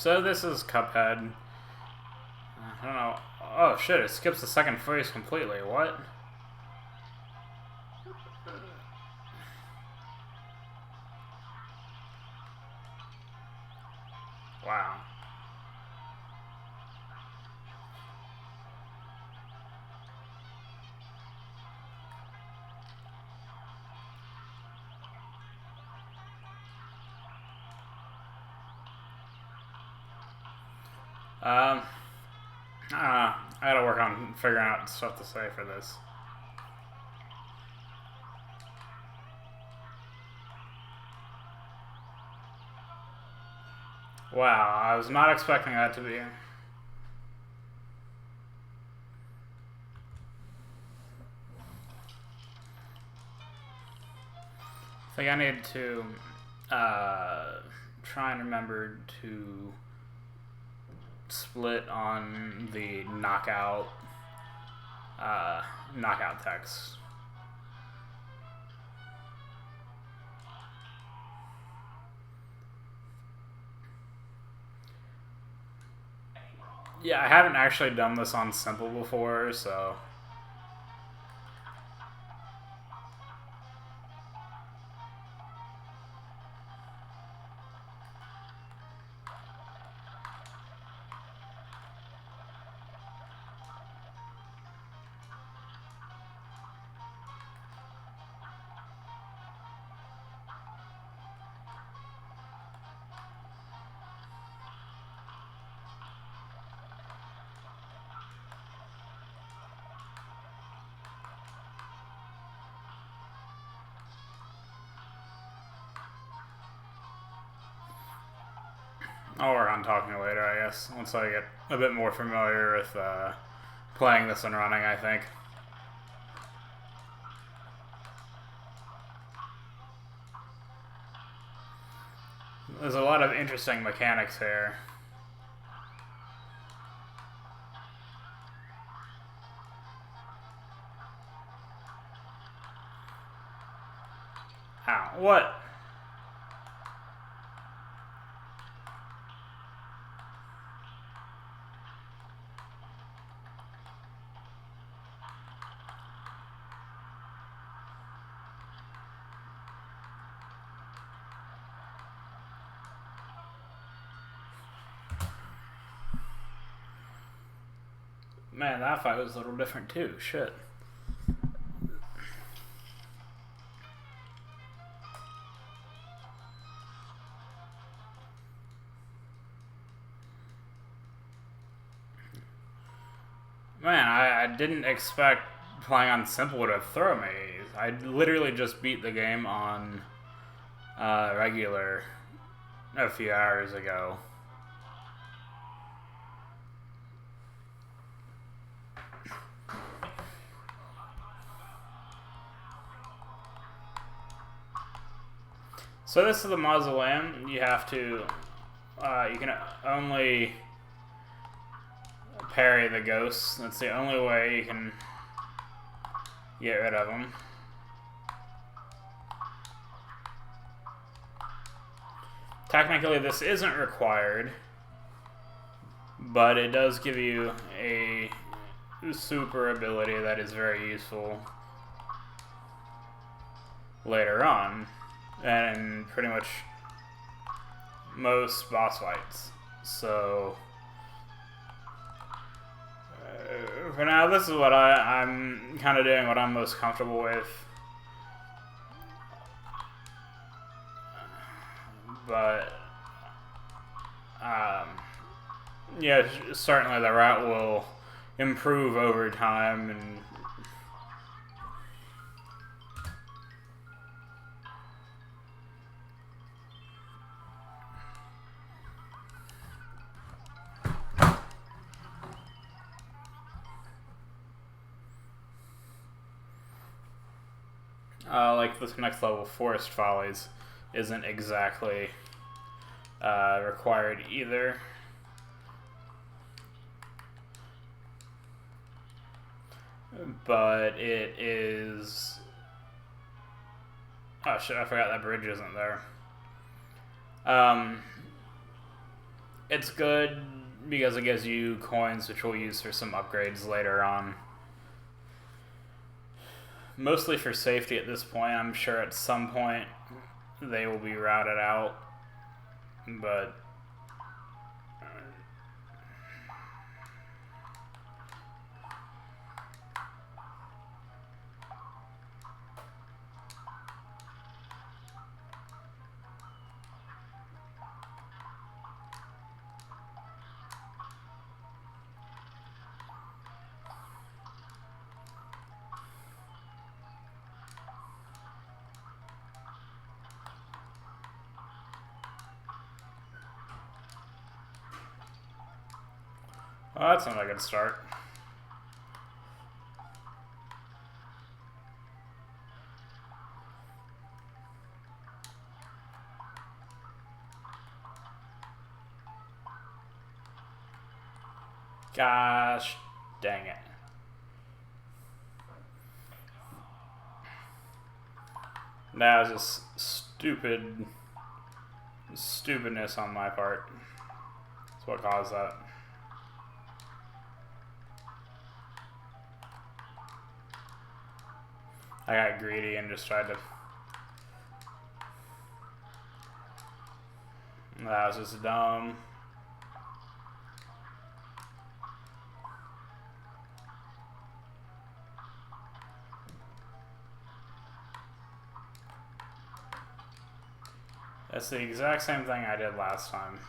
So this is Cuphead. I don't know. Oh shit, it skips the second phase completely. What? Wow. I gotta work on figuring out stuff to say for this. Wow, I was not expecting that to be. I think I need to try and remember to split on the knockout text. Yeah, I haven't actually done this on simple before, so. I'll work on talking later, I guess, once I get a bit more familiar with playing this and running, I think. There's a lot of interesting mechanics here. Ow, what? Man, that fight was a little different too. Shit. Man, I didn't expect playing on simple to throw me. I literally just beat the game on regular a few hours ago. So this is the mausoleum. You have to, you can only parry the ghosts. That's the only way you can get rid of them. Technically, this isn't required, but it does give you a super ability that is very useful later on, and pretty much most boss fights. So for now, this is what I'm kind of doing what I'm most comfortable with. But yeah, certainly the route will improve over time, and like this next level, Forest Follies, isn't exactly required either. But it is... Oh shit, I forgot that bridge isn't there. it's good because it gives you coins which we'll use for some upgrades later on. Mostly for safety at this point. I'm sure at some point they will be routed out, but well, that's not a good start. Gosh dang it. That was just stupidness on my part. That's what caused that. I got greedy and just tried to... That was just dumb. That's the exact same thing I did last time.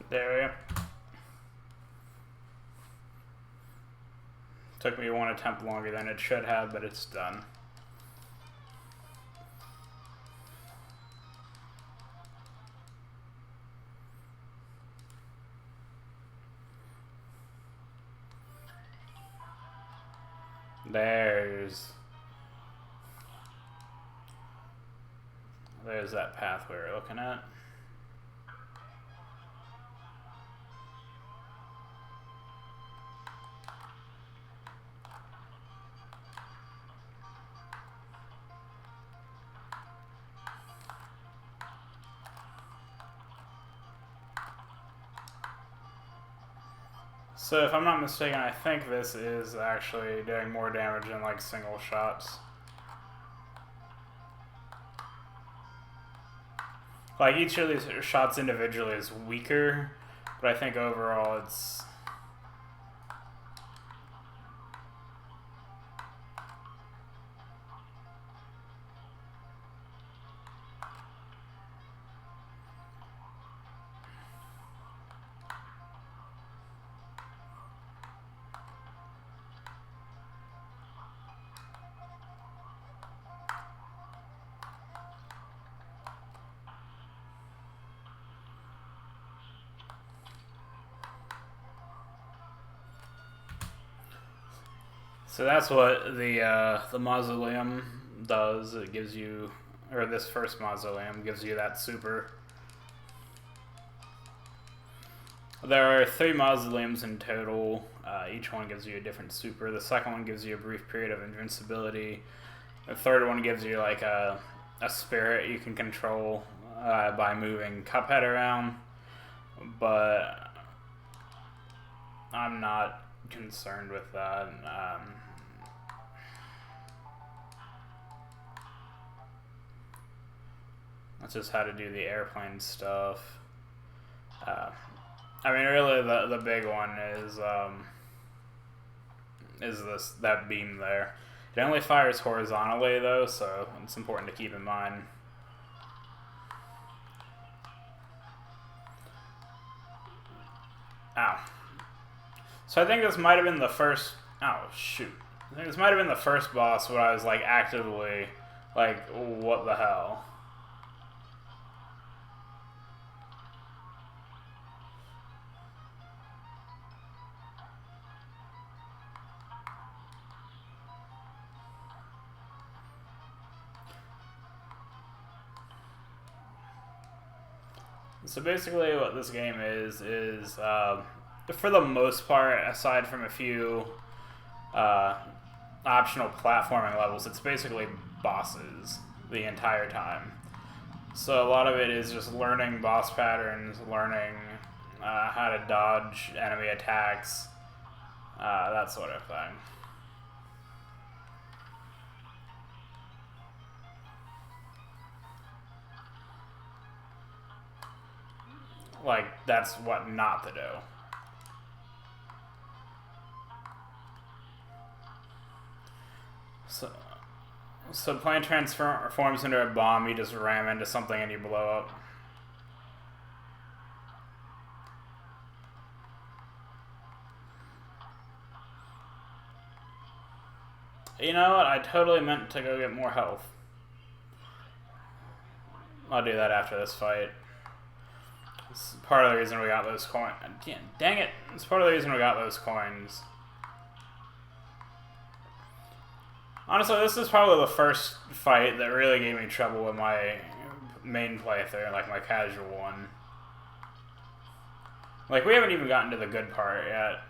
There we go. Took me one attempt longer than it should have, but it's done. There's that path we were looking at. So if I'm not mistaken, I think this is actually doing more damage than like single shots. Like each of these shots individually is weaker, but I think overall it's... So that's what the mausoleum does. It gives you, or this first mausoleum gives you that super. There are 3 mausoleums in total. Each one gives you a different super. The second one gives you a brief period of invincibility. The third one gives you like a spirit you can control by moving Cuphead around. But I'm not concerned with that. That's just how to do the airplane stuff. I mean, really, the big one is that beam there. It only fires horizontally though, so it's important to keep in mind. Ow. So I think this might have been the first... Oh, shoot. I think this might have been the first boss where I was, like, actively, like, what the hell? So basically what this game is for the most part, aside from a few optional platforming levels, it's basically bosses the entire time. So a lot of it is just learning boss patterns, learning how to dodge enemy attacks, that sort of thing. Like, that's what not to do. So plane transforms into a bomb, you just ram into something and you blow up. You know what? I totally meant to go get more health. I'll do that after this fight. It's part of the reason we got those coins. Dang it! It's part of the reason we got those coins. Honestly, this is probably the first fight that really gave me trouble with my main playthrough, like my casual one. Like, we haven't even gotten to the good part yet.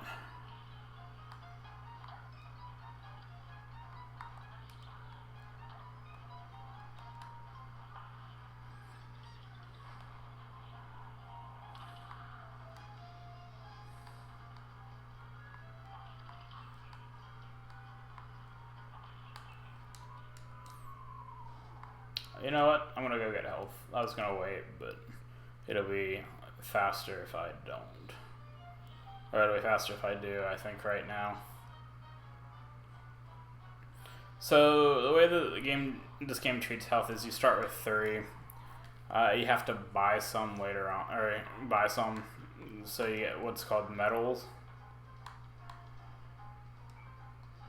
You know what? I'm gonna go get health. I was gonna wait, but it'll be faster if I don't. Or it'll be faster if I do, I think, right now. So, the way that this game treats health is you start with 3. You have to buy some later on, or buy some, so you get what's called medals.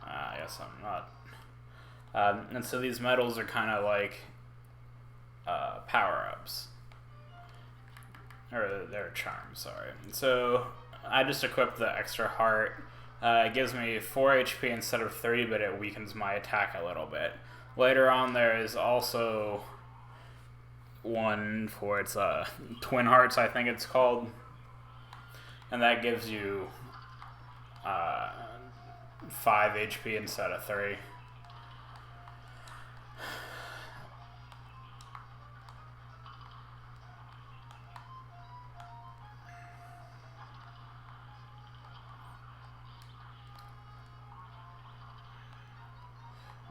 I guess I'm not. And so these medals are kind of like power-ups. Or they're charms, sorry. So I just equipped the extra heart. It gives me 4 HP instead of 3, but it weakens my attack a little bit. Later on, there is also one for its twin hearts, I think it's called. And that gives you 5 HP instead of 3.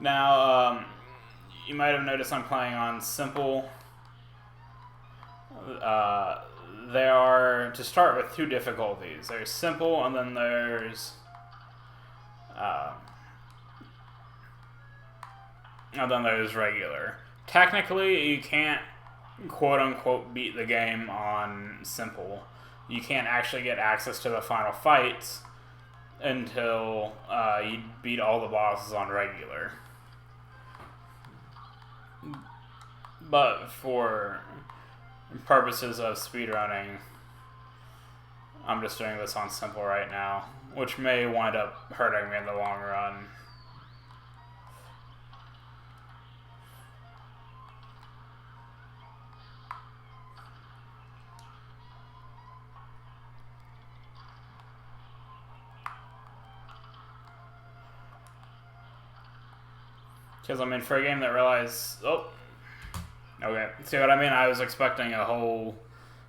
Now, you might have noticed I'm playing on simple. There are, to start with, 2 difficulties. There's simple, and then there's regular. Technically, you can't quote-unquote beat the game on simple. You can't actually get access to the final fights until you beat all the bosses on regular. But for purposes of speedrunning, I'm just doing this on simple right now, which may wind up hurting me in the long run. Because, I mean, for a game that relies... Oh! Okay, see what I mean? I was expecting a whole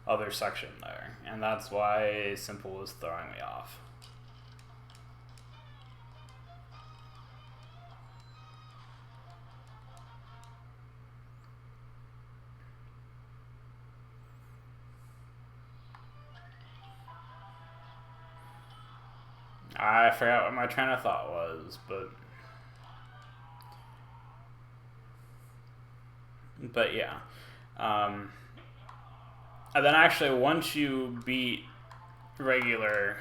other section there, and that's why simple was throwing me off. I forgot what my train of thought was, but yeah. And then actually, once you beat regular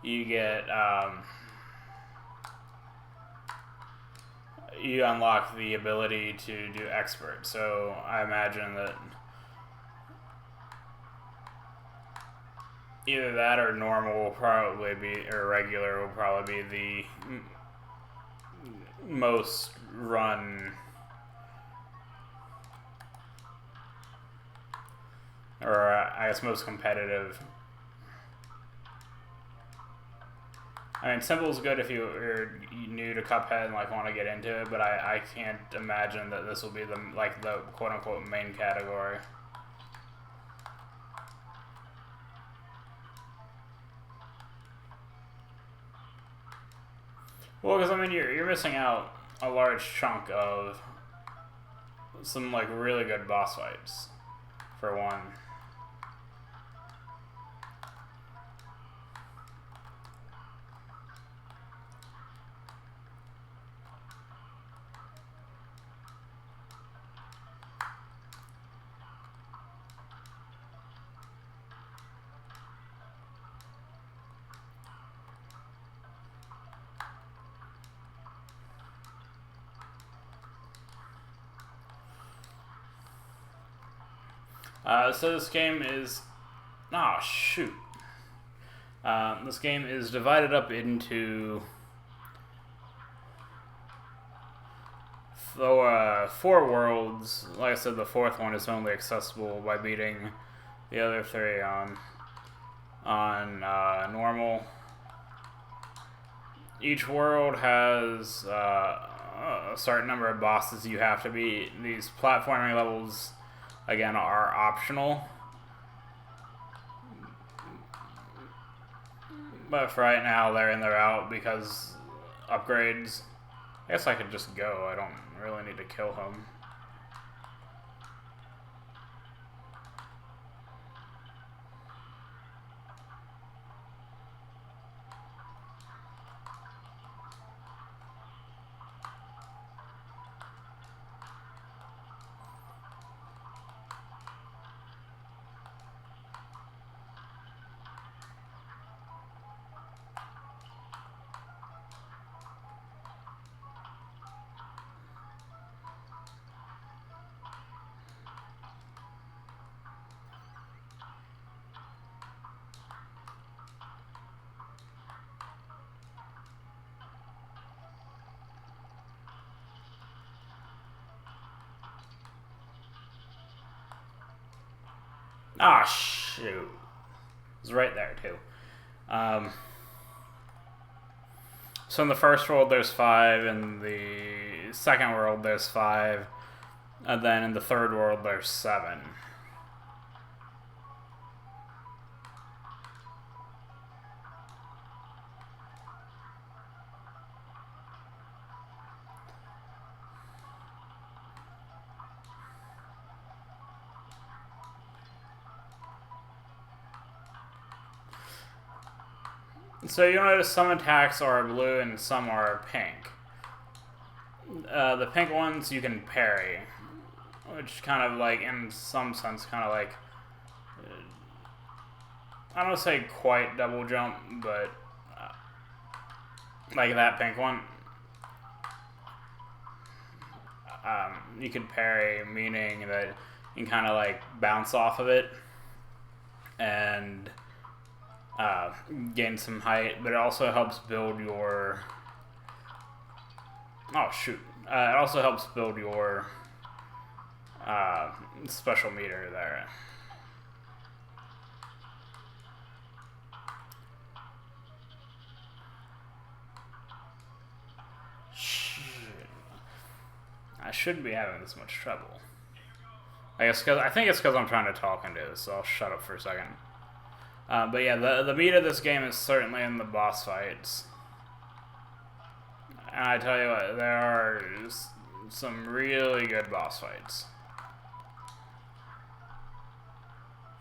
you get you unlock the ability to do expert. So I imagine that either that or normal will probably be, or regular will probably be the most run, or I guess most competitive. I mean, simple is good if you're new to Cuphead and like want to get into it, but I can't imagine that this will be the quote unquote main category. Well, because I mean, you're missing out a large chunk of some like really good boss fights, for one. So this game is, shoot. This game is divided up into 4 worlds. Like I said, the 4th one is only accessible by beating the other 3 on normal. Each world has a certain number of bosses you have to beat. These platforming levels, again, are optional. But for right now, they're in, they're out because upgrades. I guess I could just go. I don't really need to kill him. Shoot. It was right there, too. So in the first world, there's 5. In the second world, there's 5. And then in the third world, there's 7. So you'll notice some attacks are blue and some are pink. The pink ones you can parry, which kind of like, in some sense, kind of like, I don't want to say quite double jump, but like that pink one. You can parry, meaning that you can kind of like bounce off of it and gain some height, but it also helps build your... it also helps build your special meter there. I shouldn't be having this much trouble. I think it's because I'm trying to talk into it, so I'll shut up for a second. But yeah, the meat of this game is certainly in the boss fights. And I tell you what, there are some really good boss fights.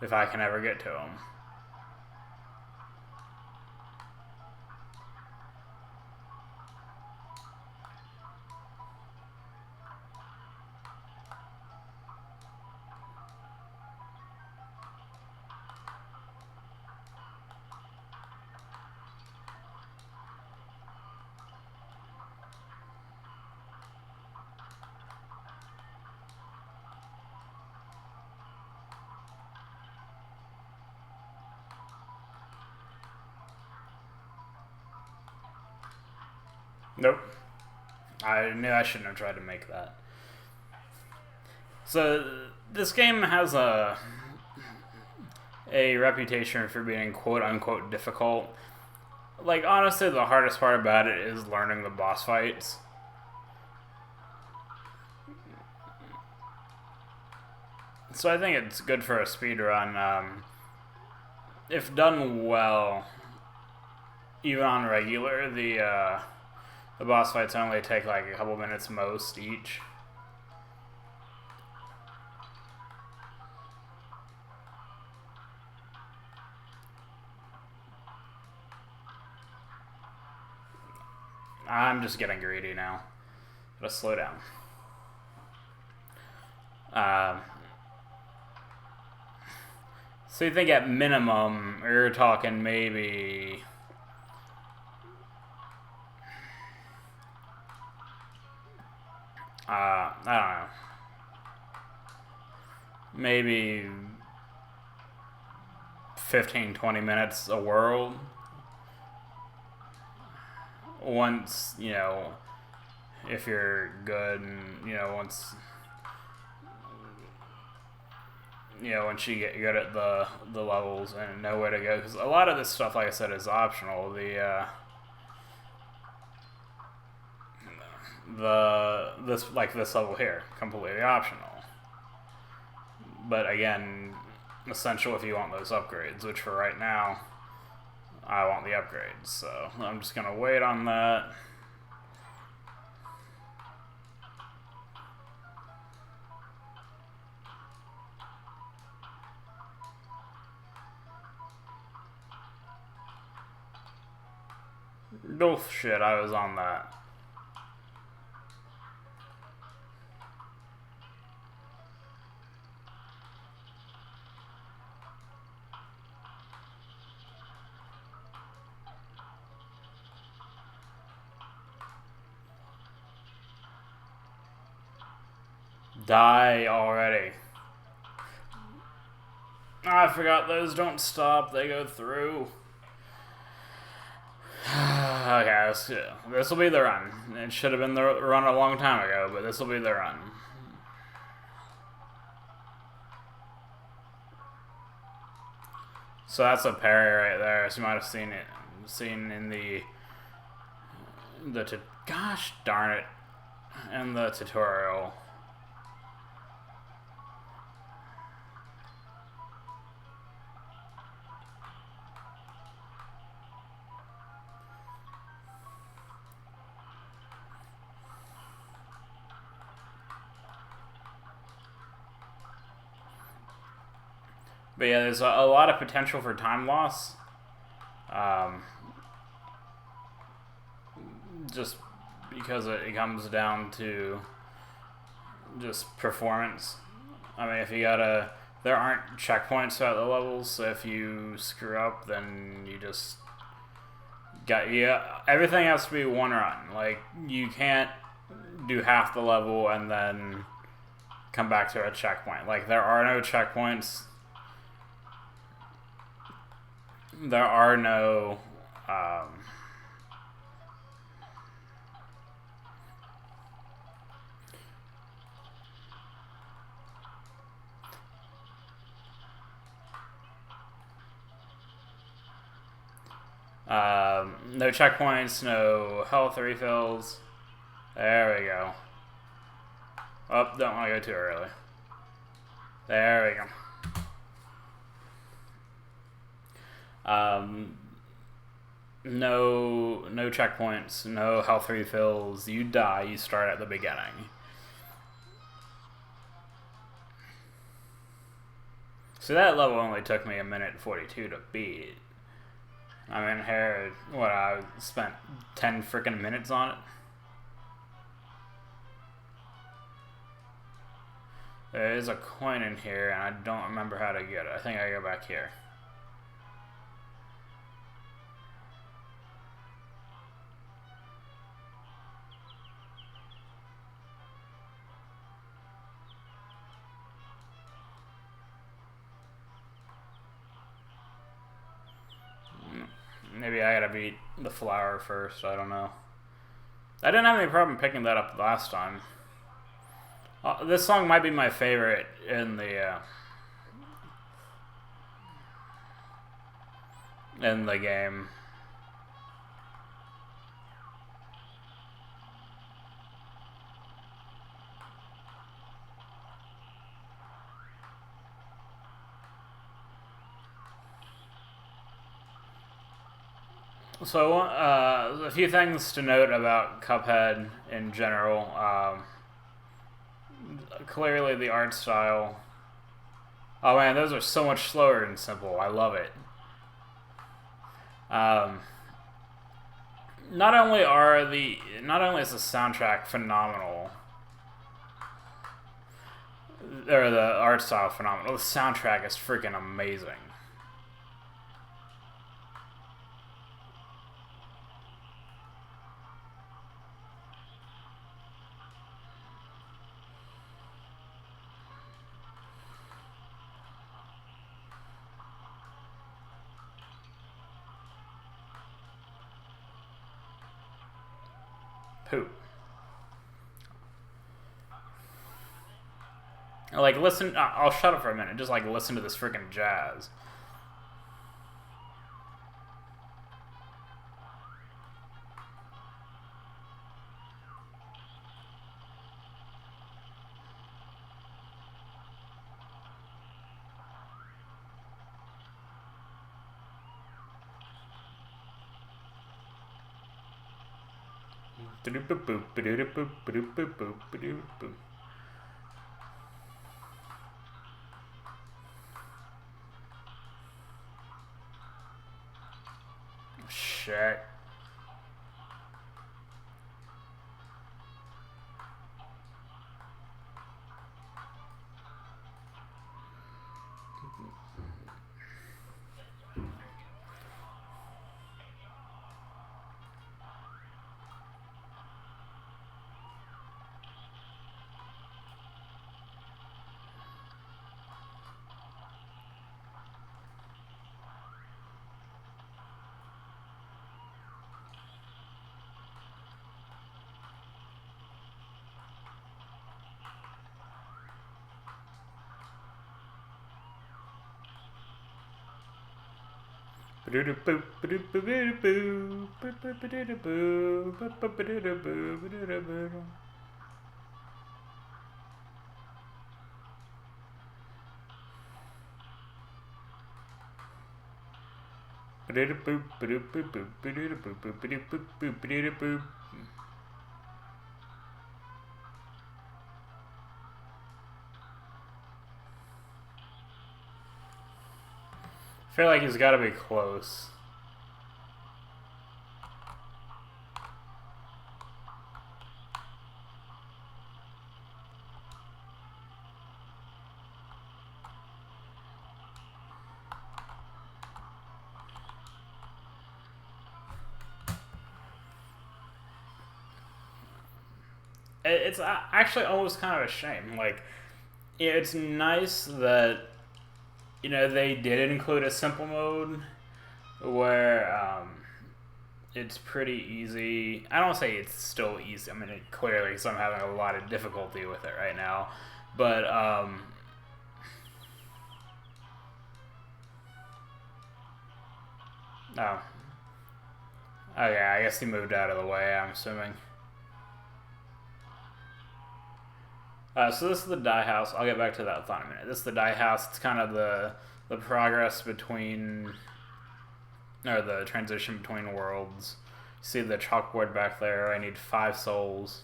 If I can ever get to them. Nope. I knew I shouldn't have tried to make that. So this game has a reputation for being quote unquote difficult. Like, honestly, the hardest part about it is learning the boss fights. So I think it's good for a speedrun. If done well, even on regular, the boss fights only take like a couple minutes most each. I'm just getting greedy now. Gotta slow down. So you think at minimum, you're talking maybe... I don't know. Maybe 15, 20 minutes a world. Once, you know, if you're good and, you know, once you get good at the levels and know where to go. Because a lot of this stuff, like I said, is optional. This level here, completely optional. But again, essential if you want those upgrades, which for right now, I want the upgrades. So I'm just gonna wait on that. Oh shit, I was on that. Die already. I forgot those don't stop, they go through. Okay, this will be the run. It should have been the run a long time ago, but this will be the run. So that's a parry right there. So you might have seen in the gosh darn it, in the tutorial. But yeah, there's a lot of potential for time loss. Just because it comes down to just performance. I mean, if you gotta... There aren't checkpoints throughout the levels, so if you screw up, then you just... everything has to be one run. Like, you can't do half the level and then come back to a checkpoint. Like, there are no checkpoints. There are no no checkpoints, no health refills. There we go. Oh, don't want to go too early. There we go. No checkpoints, no health refills. You die, you start at the beginning. So that level only took me 1:42 to beat. I mean, here, I spent 10 freaking minutes on it. There is a coin in here, and I don't remember how to get it. I think I go back here. Maybe I gotta beat the flower first, I don't know. I didn't have any problem picking that up last time. This song might be my favorite in the game. So, a few things to note about Cuphead in general. Clearly, the art style. Oh man, those are so much slower and simple. I love it. Um, not only is the soundtrack phenomenal, or the art style phenomenal, the soundtrack is freaking amazing. Poop. Like, listen. I'll shut up for a minute. Just like listen to this freaking jazz. Shit. I feel like he's got to be close. It's actually almost kind of a shame. Like, it's nice that, you know, they did include a simple mode where it's pretty easy. I don't say it's still easy. I mean, clearly, because I'm having a lot of difficulty with it right now. But, oh yeah, I guess he moved out of the way, I'm assuming. So this is the die house. I'll get back to that in a minute. This is the die house. It's kind of the progress between, or the transition between worlds. See the chalkboard back there. I need 5 souls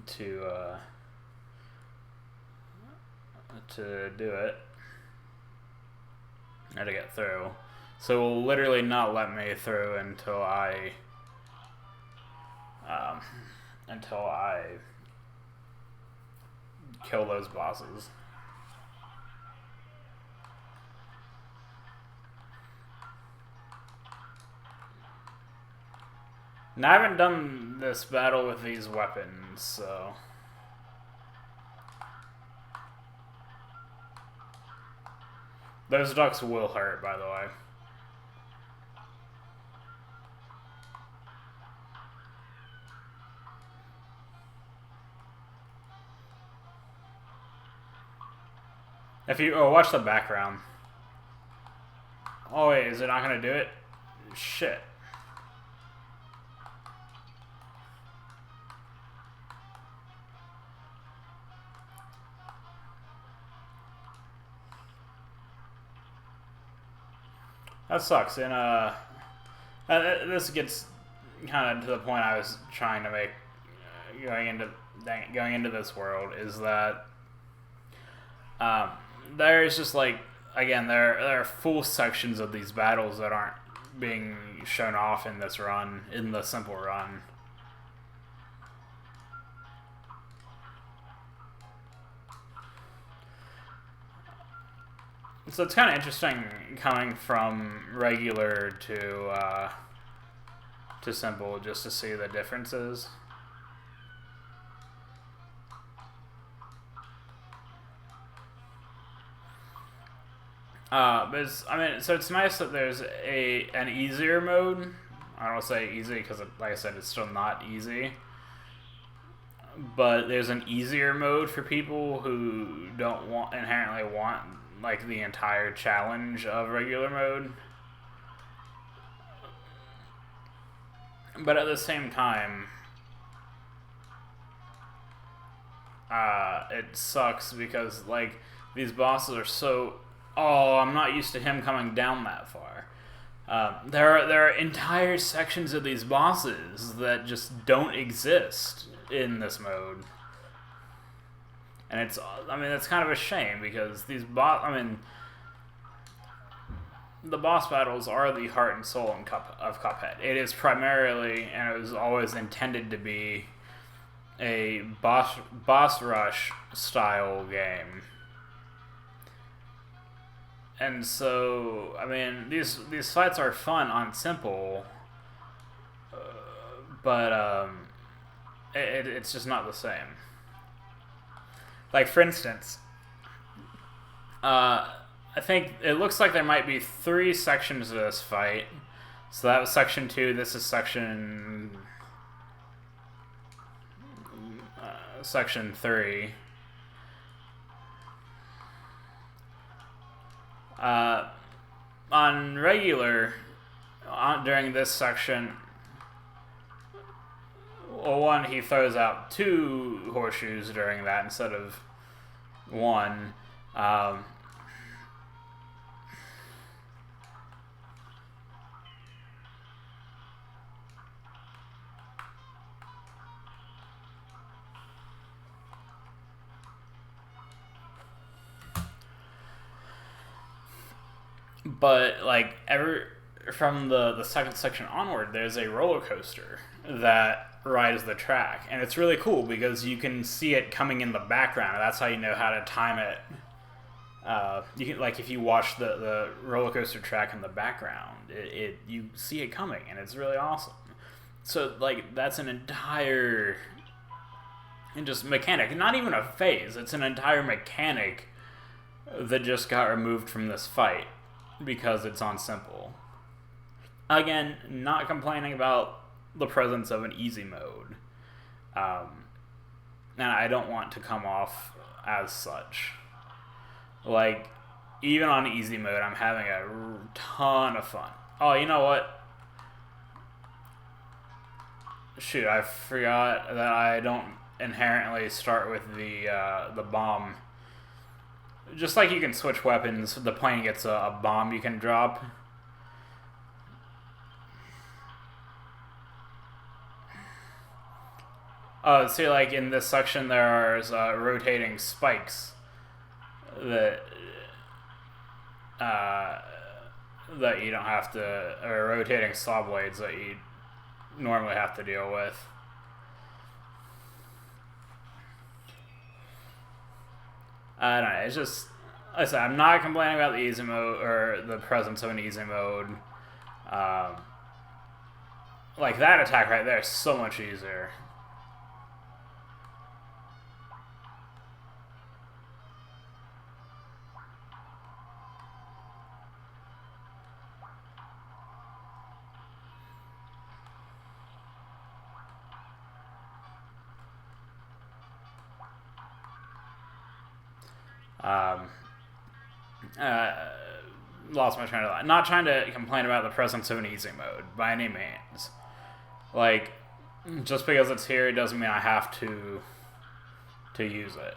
to do it, or to get through. So it will literally not let me through until I kill those bosses. Now, I haven't done this battle with these weapons, so... Those ducks will hurt, by the way. If you watch the background. Oh wait, is it not gonna do it? Shit. That sucks. And this gets kind of to the point I was trying to make going into this world is that there's just like again there are full sections of these battles that aren't being shown off in this run in the simple run. So it's kind of interesting coming from regular to simple just to see the differences. But so it's nice that there's an easier mode. I don't say easy because, like I said, it's still not easy. But there's an easier mode for people who don't inherently want like the entire challenge of regular mode. But at the same time, it sucks because like these bosses are so. Oh, I'm not used to him coming down that far. There are entire sections of these bosses that just don't exist in this mode, and it's kind of a shame because these the boss battles are the heart and soul of Cuphead. It is primarily, and it was always intended to be, a boss rush style game. And so, these fights are fun on simple, but it's just not the same. Like, for instance, I think it looks like there might be 3 sections of this fight. So that was section 2. This is section 3. On regular, during this section, well, one, he throws out 2 horseshoes during that instead of 1. But like from the second section onward, there's a roller coaster that rides the track, and it's really cool because you can see it coming in the background, and that's how you know how to time it. You can, like, if you watch the roller coaster track in the background, you see it coming, and it's really awesome. So like that's an entire and just mechanic, not even a phase. It's an entire mechanic that just got removed from this fight because it's on simple. Again, not complaining about the presence of an easy mode. And I don't want to come off as such. Like, even on easy mode, I'm having a ton of fun. Oh, you know what? Shoot, I forgot that I don't inherently start with the bomb. Just like you can switch weapons, the plane gets a bomb you can drop. Oh, see, like in this section, there's rotating spikes that you don't have to, or rotating saw blades that you normally have to deal with. I don't know. It's just, like I said, I'm not complaining about the easy mode or the presence of an easy mode. Like that attack right there is so much easier. lost my train of thought. Not trying to complain about the presence of an easy mode by any means. Like, just because it's here, it doesn't mean I have to use it.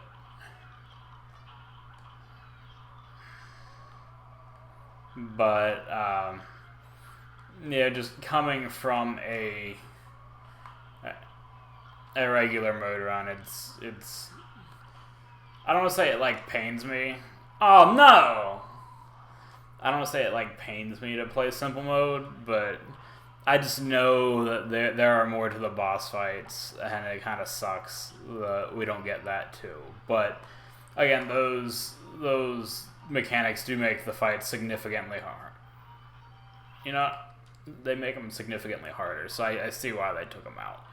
But yeah, just coming from a regular mode run, it's I don't want to say it like pains me. Oh no! I don't want to say it like pains me to play simple mode, but I just know that there are more to the boss fights, and it kind of sucks that we don't get that too. But again, those mechanics do make the fight significantly hard. You know, they make them significantly harder, so I see why they took them out.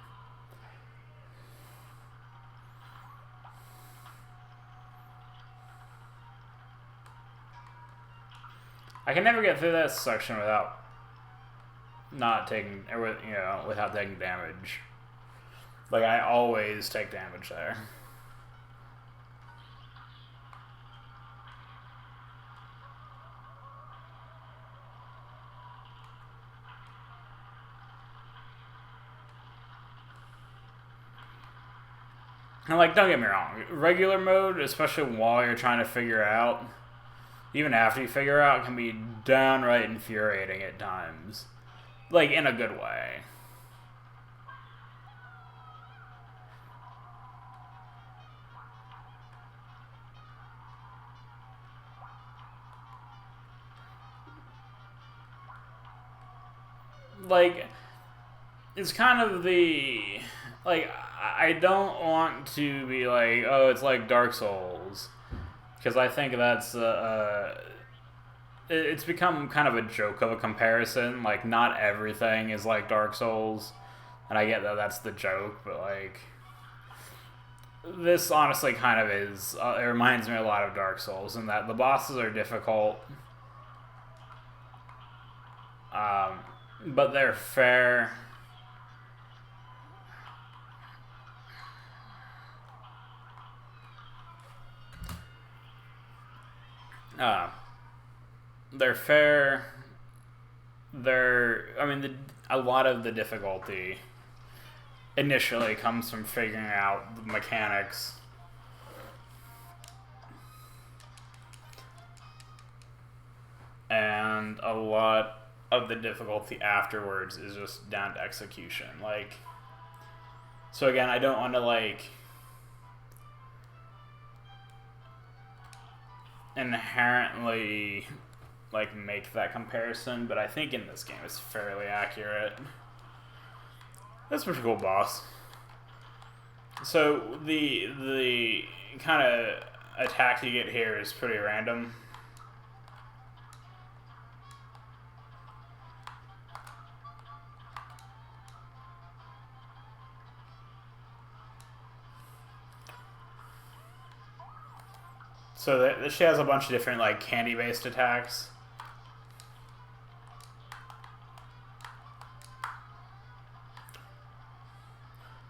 I can never get through that section without without taking damage. Like, I always take damage there. And, like, don't get me wrong, regular mode, especially while you're trying to figure out, even after you figure out, can be downright infuriating at times. Like, in a good way. Like, it's kind of the... Like, I don't want to be like, oh, it's like Dark Souls. Because I think that's... it's become kind of a joke of a comparison. Like, not everything is like Dark Souls. And I get that that's the joke, but, like... This honestly kind of is... it reminds me a lot of Dark Souls in that the bosses are difficult. But they're fair. They're fair. A lot of the difficulty initially comes from figuring out the mechanics. And a lot of the difficulty afterwards is just down to execution. Like, so again, I don't want to, like, inherently, like, make that comparison, but I think in this game it's fairly accurate. That's a pretty cool boss. So the kind of attack you get here is pretty random. So she has a bunch of different, like, candy-based attacks.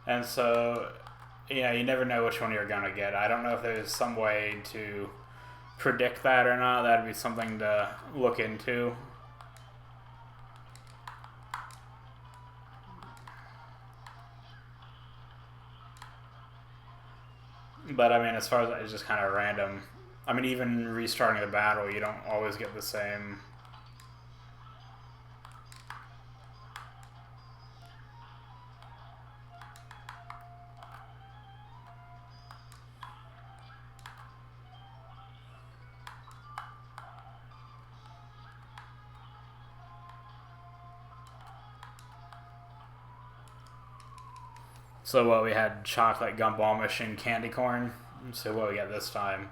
And so, you never know which one you're going to get. I don't know if there's some way to predict that or not. That'd be something to look into. But, I mean, as far as it's just kind of random. I mean, even restarting the battle, you don't always get the same. So what, we had chocolate gumball machine candy corn. So what we get this time?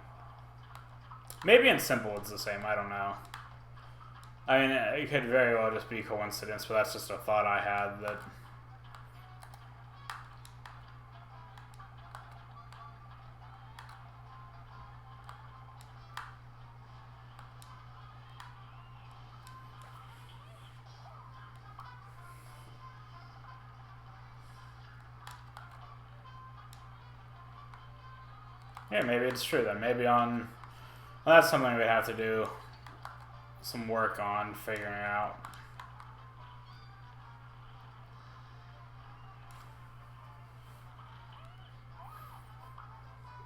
Maybe in simple it's the same, I don't know. I mean, it could very well just be coincidence, but that's just a thought I had that... Yeah, maybe it's true then. Maybe on Well, that's something we'd have to do some work on figuring out.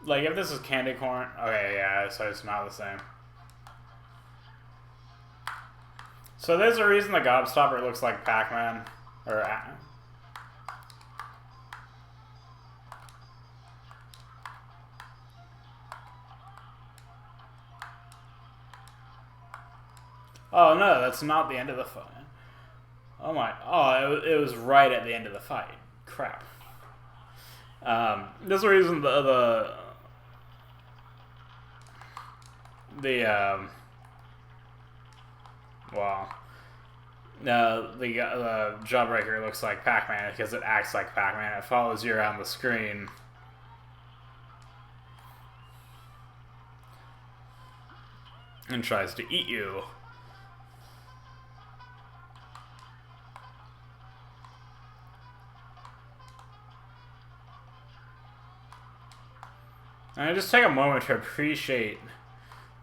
Like, if this is candy corn... Okay, yeah, so it's not the same. So there's a reason the Gobstopper looks like Pac-Man. Or... Oh, no, that's not the end of the fight. Oh, my... Oh, it was right at the end of the fight. Crap. There's a reason the Jawbreaker looks like Pac-Man because it acts like Pac-Man. It follows you around the screen. And tries to eat you. And I just take a moment to appreciate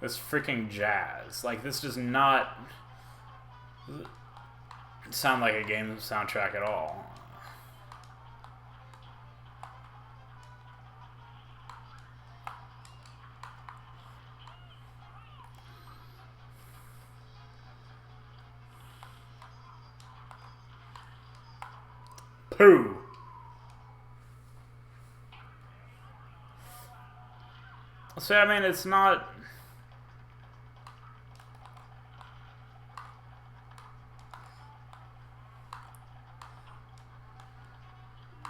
this freaking jazz. Like, this does not sound like a game soundtrack at all. Pooh! So, I mean, it's not...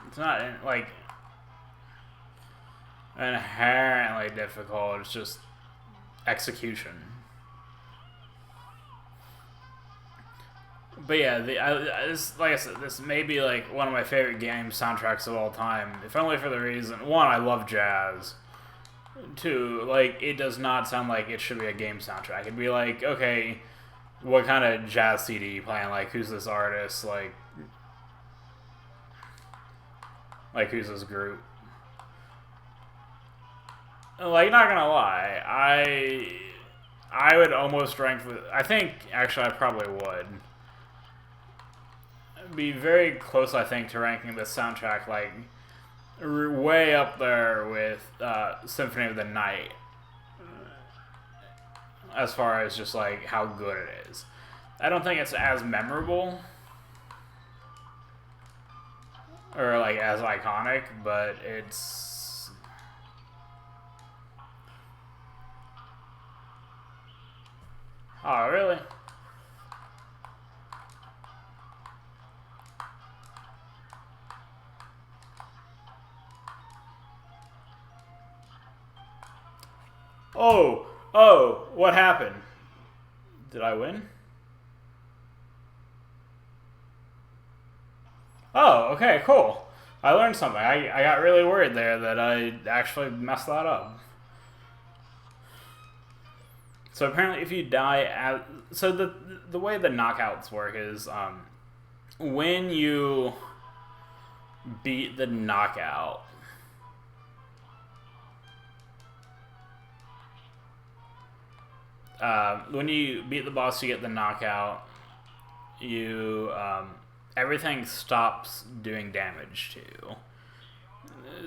It's not, like, inherently difficult. It's just execution. But yeah, like I said, this may be like one of my favorite game soundtracks of all time. If only for the reason, one, I love jazz. Two, like, it does not sound like it should be a game soundtrack. It'd be like, okay, what kind of jazz CD you playing? Like, who's this artist? Like who's this group? Like, not gonna lie, I would almost rank the... I think, actually, I probably would. It'd be very close, I think, to ranking this soundtrack, like, way up there with Symphony of the Night. As far as just, like, how good it is. I don't think it's as memorable. Or, like, as iconic, but it's... Oh, really? Oh, what happened? Did I win? Oh, okay, cool. I learned something. I got really worried there that I actually messed that up. So apparently if you die so the way the knockouts work is when you beat the knockout, when you beat the boss, you get the knockout. You everything stops doing damage to you,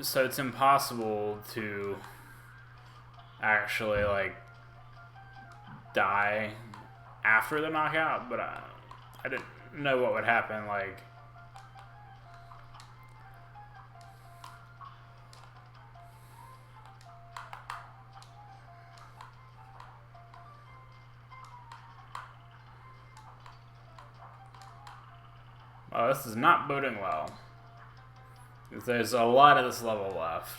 so it's impossible to actually like die after the knockout. But I didn't know what would happen. Like, oh, this is not boding well. There's a lot of this level left.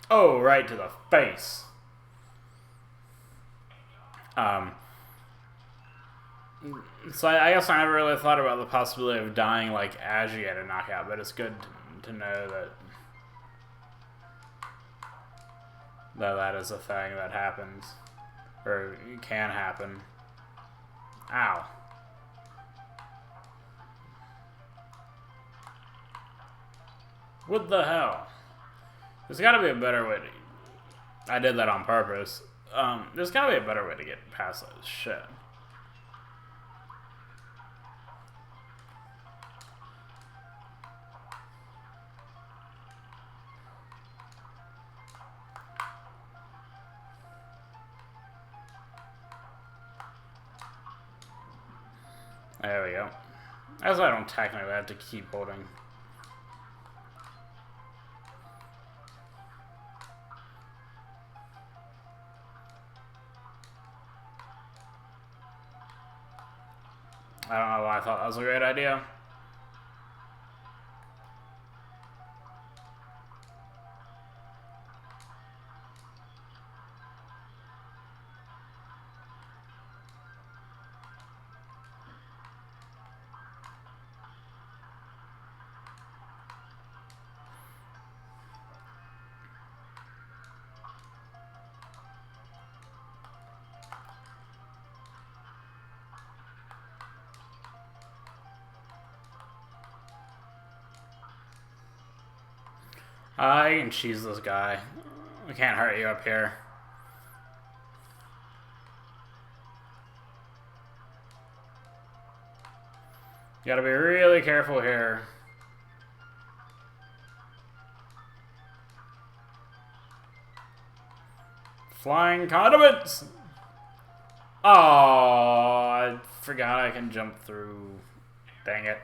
Oh, right to the face. So I guess I never really thought about the possibility of dying like as you get a knockout, but it's good to know that Though that is a thing that happens. Or can happen. Ow. What the hell? There's gotta be a better way to... I did that on purpose. There's gotta be a better way to get past that shit. There we go. As I don't technically have to keep holding. I don't know why I thought that was a great idea. I can cheese this guy. I can't hurt you up here. You gotta be really careful here. Flying condiments! Oh, I forgot I can jump through. Dang it.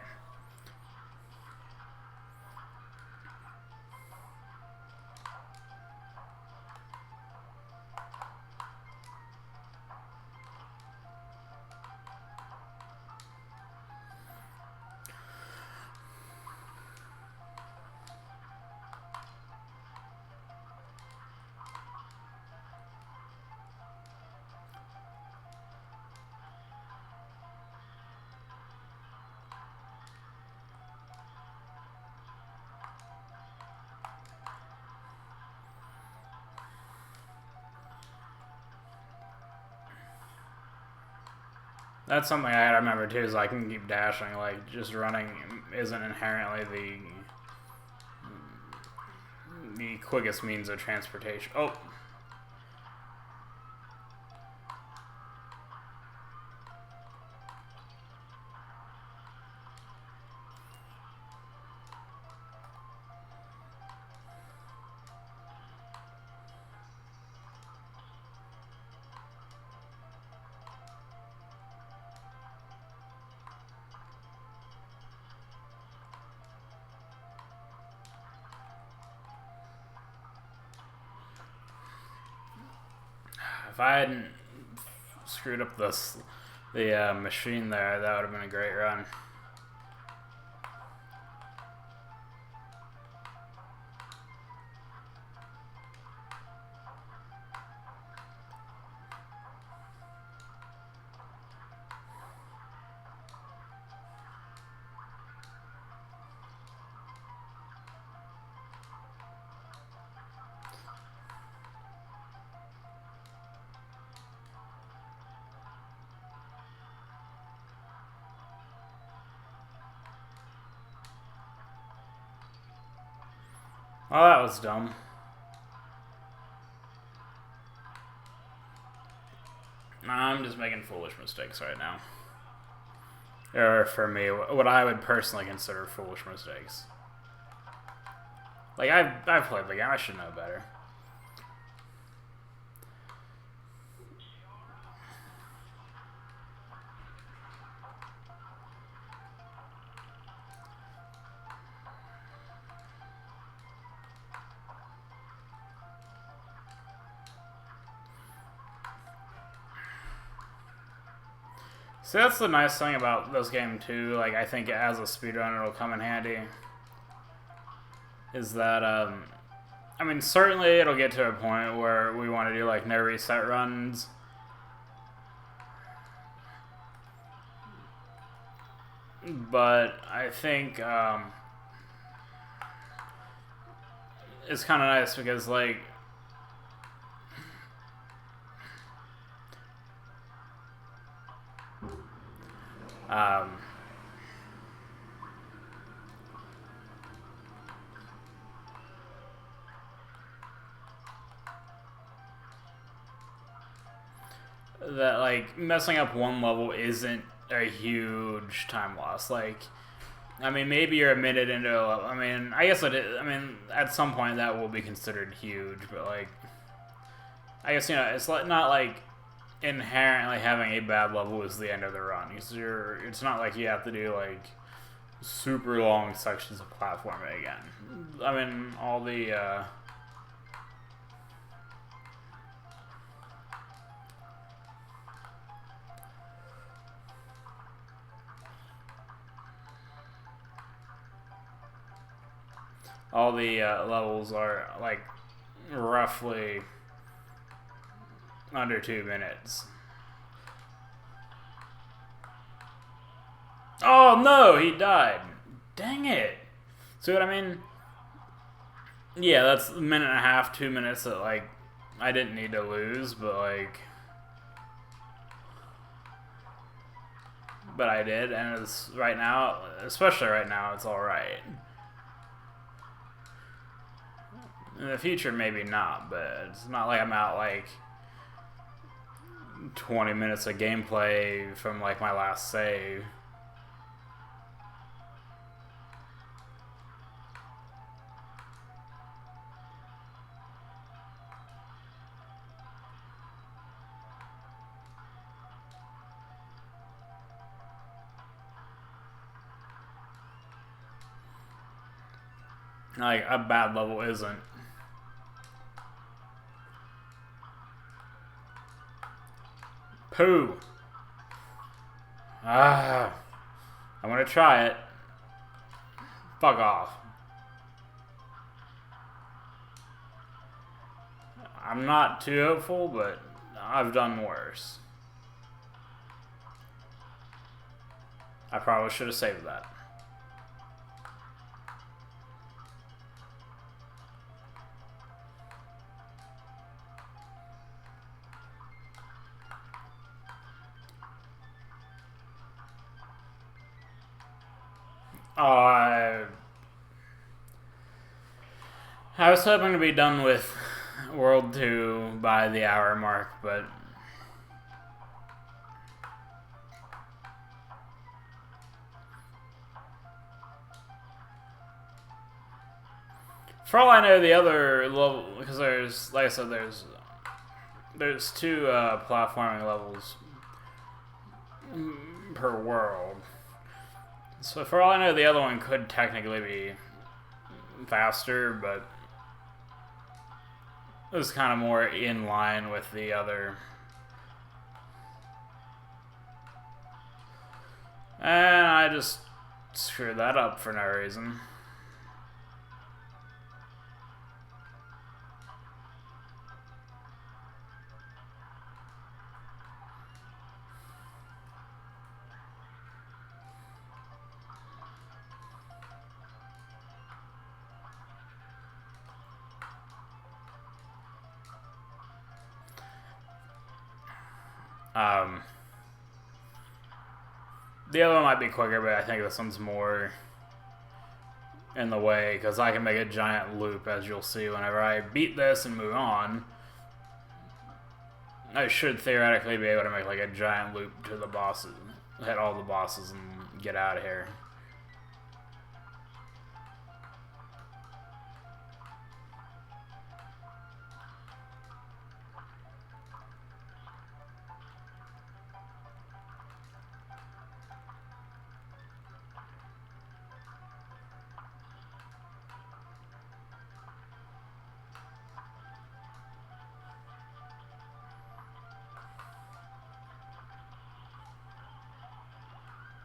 That's something I gotta remember too, is I can keep dashing, like, just running isn't inherently the quickest means of transportation. Oh! If I hadn't screwed up the machine there, that would have been a great run. Oh, that was dumb. I'm just making foolish mistakes right now. Or for me, what I would personally consider foolish mistakes. Like, I've played the game, I should know better. So that's the nice thing about this game too, like I think as a speedrunner it'll come in handy, is that, I mean certainly it'll get to a point where we want to do like no reset runs, but I think it's kind of nice because like Um, that like messing up one level isn't a huge time loss. Like, I mean, maybe you're a minute into a level. I mean, I guess it is. I mean, at some point that will be considered huge, but like, I guess it's not like inherently having a bad level is the end of the run. It's not like you have to do like super long sections of platforming again. I mean, all the levels are like roughly under 2 minutes. Oh no, he died. Dang it. See what I mean? Yeah, that's a minute and a half, 2 minutes that like I didn't need to lose, but I did, and it's right now, especially right now, it's all right. In the future, maybe not, but it's not like I'm out like 20 minutes of gameplay from like my last save. Like a bad level isn't. Pooh. I'm gonna try it. Fuck off. I'm not too hopeful, but I've done worse. I probably should have saved that. Oh, I was hoping to be done with World 2 by the hour mark, but for all I know, the other level, because there's, like I said, there's two platforming levels per world. So for all I know, the other one could technically be faster, but it was kind of more in line with the other. And I just screwed that up for no reason. The other one might be quicker, but I think this one's more in the way because I can make a giant loop, as you'll see whenever I beat this and move on. I should theoretically be able to make like a giant loop to the bosses, hit all the bosses, and get out of here.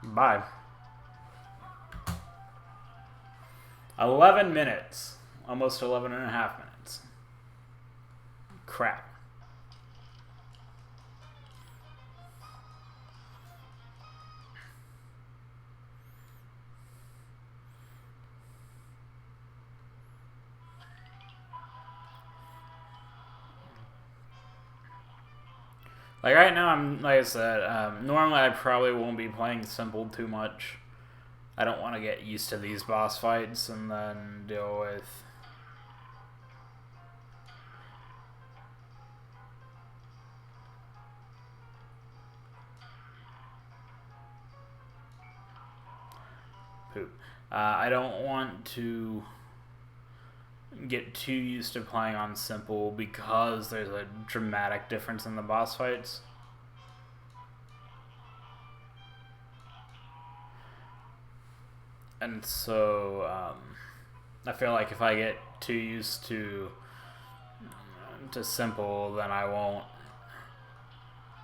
Bye. 11 minutes. Almost 11 and a half minutes. Crap. Like right now, like I said, normally I probably won't be playing simple too much. I don't want to get used to these boss fights and then deal with. Poop. I don't want to get too used to playing on simple because there's a dramatic difference in the boss fights. And so I feel like if I get too used to simple, then I won't,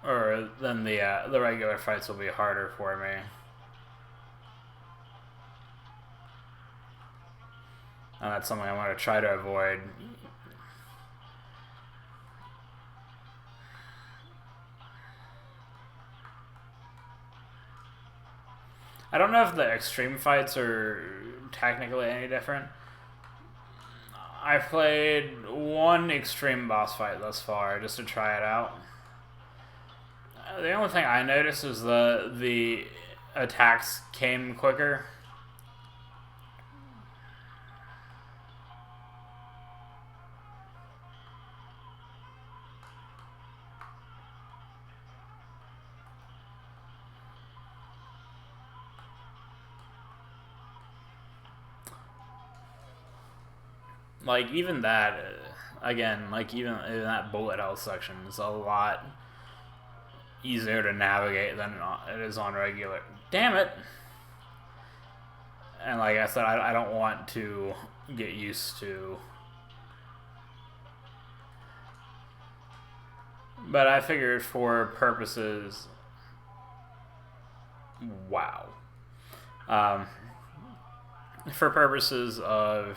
or then the regular fights will be harder for me. And that's something I want to try to avoid. I don't know if the extreme fights are technically any different. I've played one extreme boss fight thus far just to try it out. The only thing I noticed is the attacks came quicker. Like even that, again, like even in that bullet hell section is a lot easier to navigate than it is on regular. Damn it! And like I said, I don't want to get used to. But I figured for purposes. Wow. For purposes of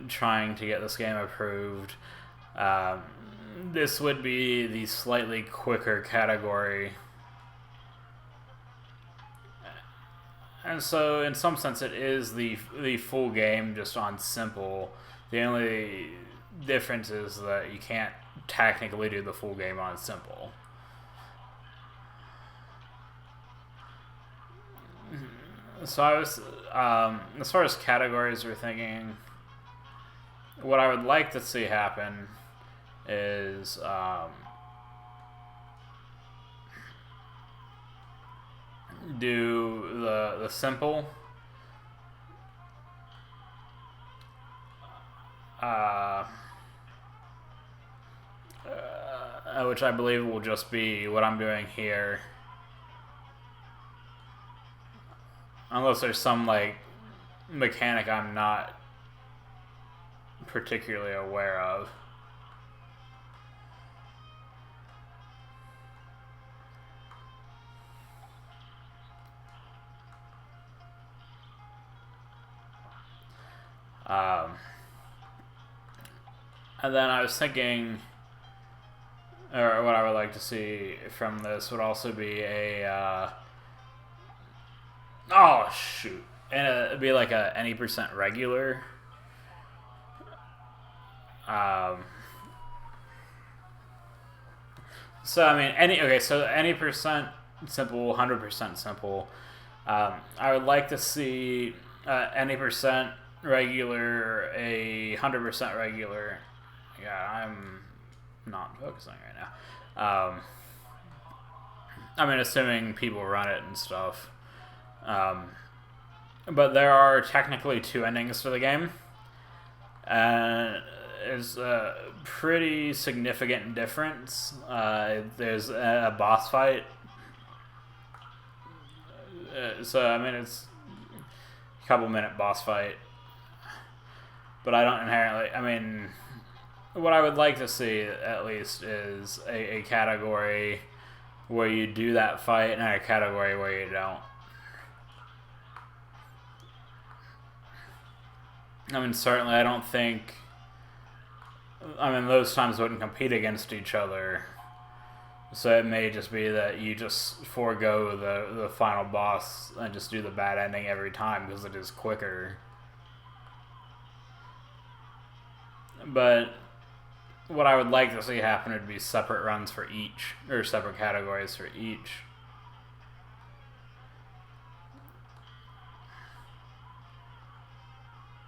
trying to get this game approved, this would be the slightly quicker category. And so, in some sense, it is the full game just on simple. The only difference is that you can't technically do the full game on simple. So I was, as far as categories we're thinking, what I would like to see happen is do the simple, which I believe will just be what I'm doing here, unless there's some like mechanic I'm not particularly aware of. And then I was thinking, or what I would like to see from this would also be a, oh shoot, and it'd be like a any percent regular. So I mean, so any percent simple, 100% simple. I would like to see any percent regular, 100% regular. Yeah, I'm not focusing right now. I mean, assuming people run it and stuff. But there are technically 2 endings to the game. And there's a pretty significant difference. There's a boss fight. So, I mean, it's a couple minute boss fight. But I don't inherently, I mean, what I would like to see at least is a category where you do that fight and a category where you don't. I mean, certainly I don't think, I mean, those times wouldn't compete against each other. So it may just be that you just forego the final boss and just do the bad ending every time because it is quicker. But what I would like to see happen would be separate runs for each, or separate categories for each.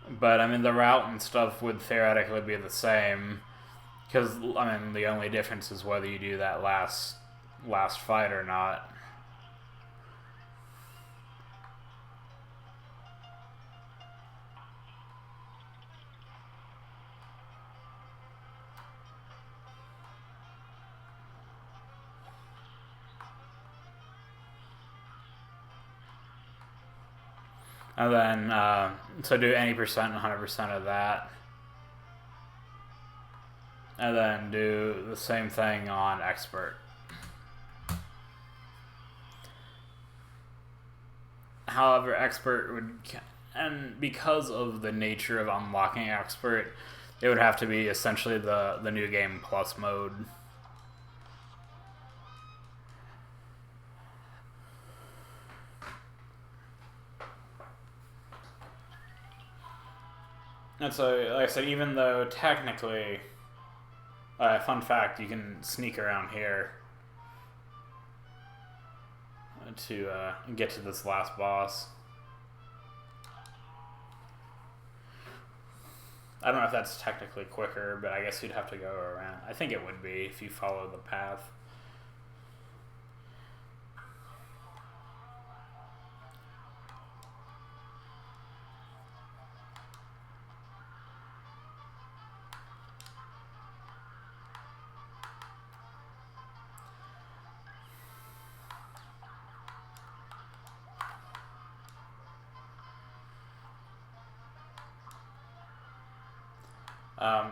But I mean, the route and stuff would theoretically be the same, because I mean, the only difference is whether you do that last fight or not. And then, so do any percent and 100% of that. And then do the same thing on expert. However, expert would, and because of the nature of unlocking expert, it would have to be essentially the new game plus mode. And so, like I said, even though technically, fun fact, you can sneak around here to get to this last boss. I don't know if that's technically quicker, but I guess you'd have to go around. I think it would be if you follow the path.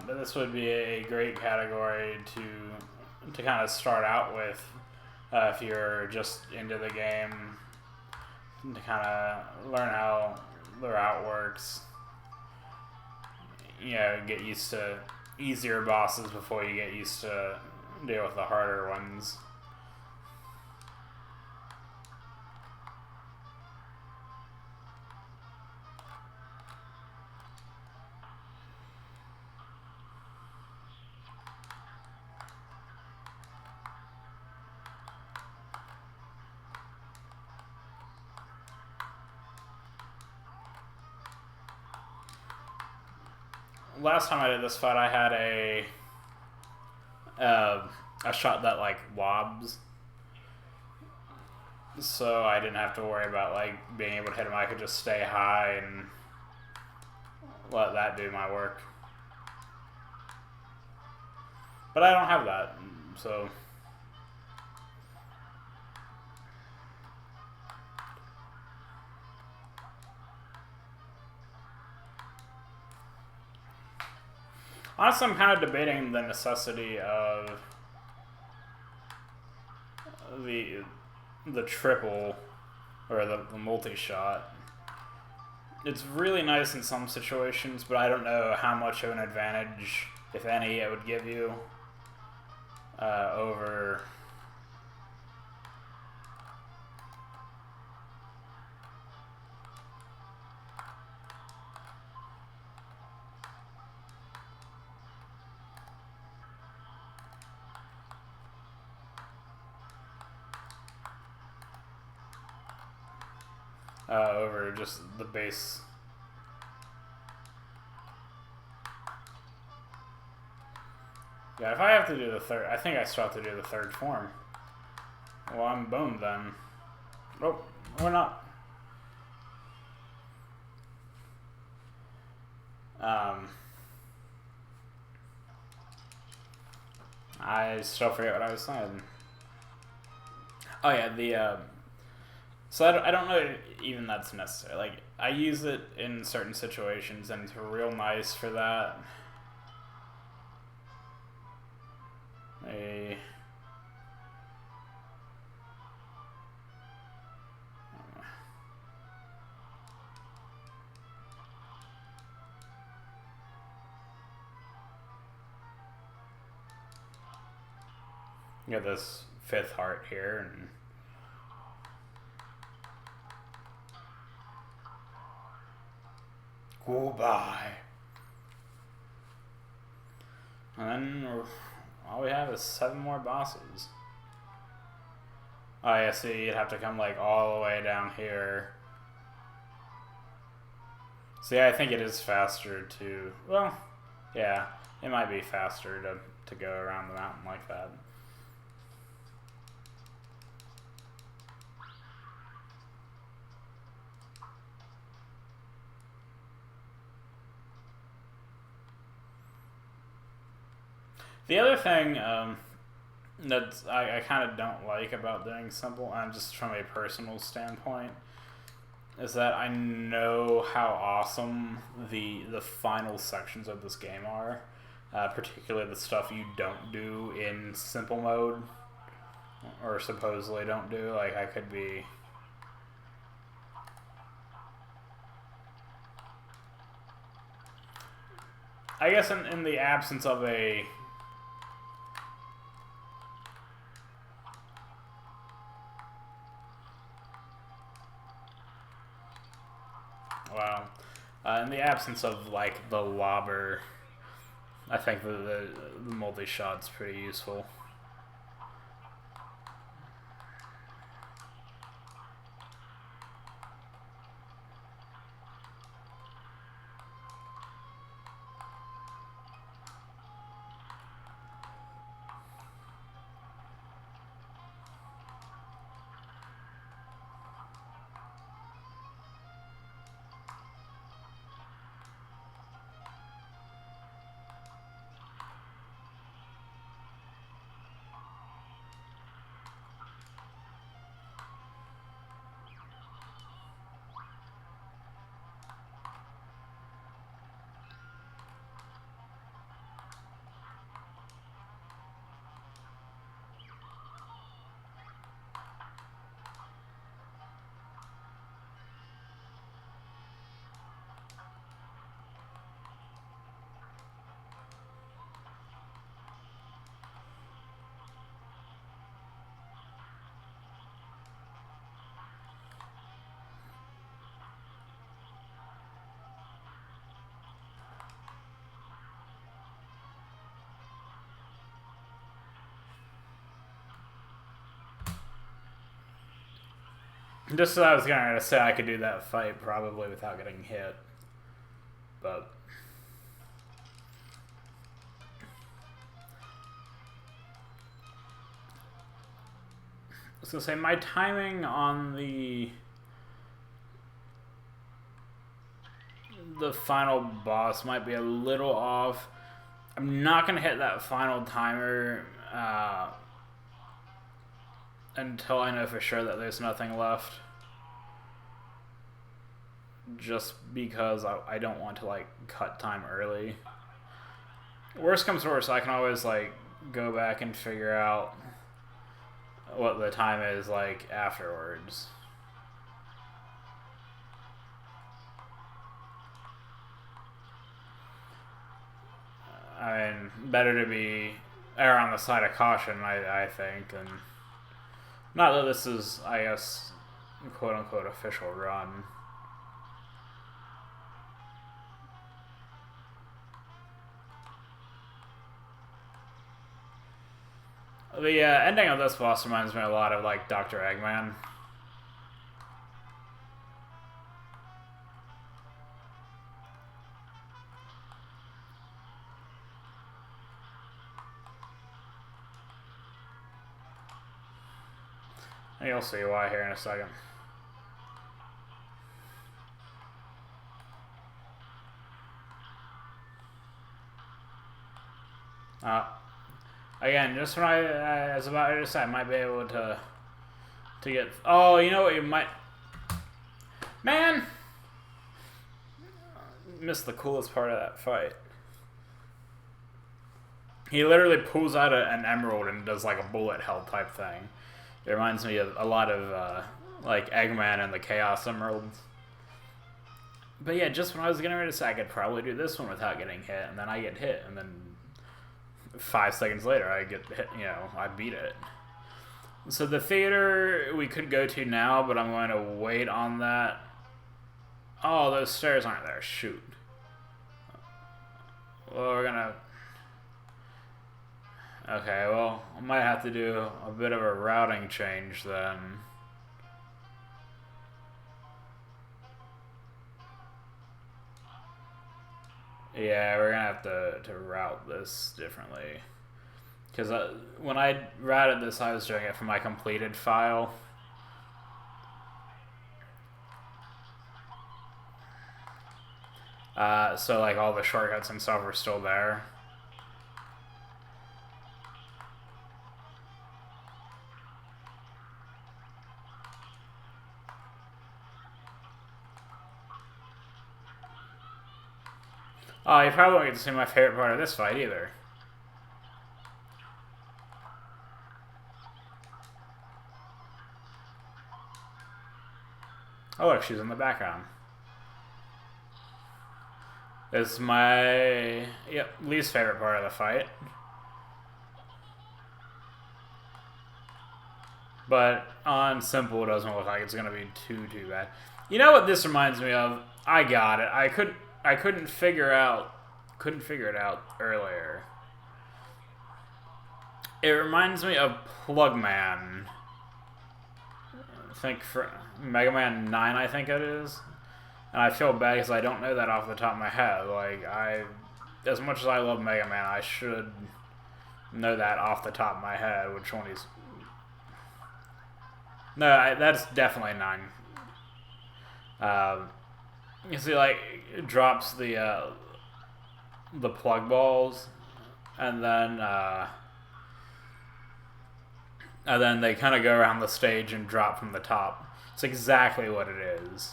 But this would be a great category to kind of start out with if you're just into the game, to kind of learn how the route works. You know, get used to easier bosses before you get used to deal with the harder ones. Last time I did this fight, I had a shot that like wobs, so I didn't have to worry about like being able to hit him. I could just stay high and let that do my work. But I don't have that, so. Honestly, I'm kind of debating the necessity of the triple or the multi-shot. It's really nice in some situations, but I don't know how much of an advantage, if any, it would give you over. Over just the base. Yeah, if I have to do the third, I think I still have to do the third form. Well, I'm boned then. Oh, or not. I still forget what I was saying. Oh yeah, so I don't know if even that's necessary. Like, I use it in certain situations, and it's real nice for that. Get this fifth heart here, and goodbye. And then all we have is 7 more bosses. Oh yeah, see, you'd have to come like all the way down here. See, I think it is faster to, well, yeah, it might be faster to go around the mountain like that. The other thing that I kind of don't like about doing simple, and just from a personal standpoint, is that I know how awesome the final sections of this game are, particularly the stuff you don't do in simple mode, or supposedly don't do. Like, I could be... I guess in the absence of a... Wow. In the absence of, like, the lobber, I think the multi-shot's pretty useful. Just as I was going to say, I could do that fight probably without getting hit. But... I was going to say, my timing on the final boss might be a little off. I'm not going to hit that final timer until I know for sure that there's nothing left. Just because I don't want to, like, cut time early. Worst comes to worst, I can always, like, go back and figure out what the time is, like, afterwards. I mean, better to be err on the side of caution, I think, and not that this is, I guess, quote-unquote official run. The ending of this boss reminds me a lot of, like, Dr. Eggman. And you'll see why here in a second. Again, just when I was about to say, I might be able to get... Oh, you know what you might... Man! Missed the coolest part of that fight. He literally pulls out an emerald and does like a bullet hell type thing. It reminds me of a lot of like Eggman and the Chaos Emeralds. But yeah, just when I was getting ready to say I could probably do this one without getting hit, and then I get hit, and then 5 seconds later I get hit, you know, I beat it. So the theater we could go to now, but I'm going to wait on that. Oh, those stairs aren't there. Shoot. Well, we're gonna... Okay, well, I might have to do a bit of a routing change then. Yeah, we're gonna have to route this differently. Because when I routed this, I was doing it from my completed file. So like all the shortcuts and stuff are still there. Oh, you probably won't get to see my favorite part of this fight either. Oh look, she's in the background. This is my least favorite part of the fight. But on simple, it doesn't look like it's gonna be too bad. You know what this reminds me of? I got it. I couldn't figure it out earlier. It reminds me of Plugman. I think for Mega Man 9, I think it is. And I feel bad because I don't know that off the top of my head. Like, as much as I love Mega Man, I should know that off the top of my head, which one is... No, that's definitely 9. You see, like, it drops the plug balls, and then they kind of go around the stage and drop from the top. It's exactly what it is.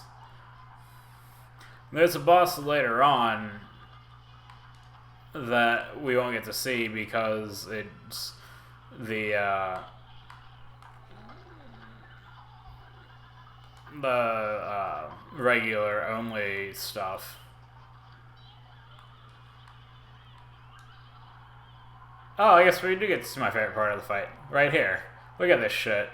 There's a boss later on that we won't get to see because it's the regular only stuff. Oh, I guess we do get to see my favorite part of the fight. Right here. Look at this shit.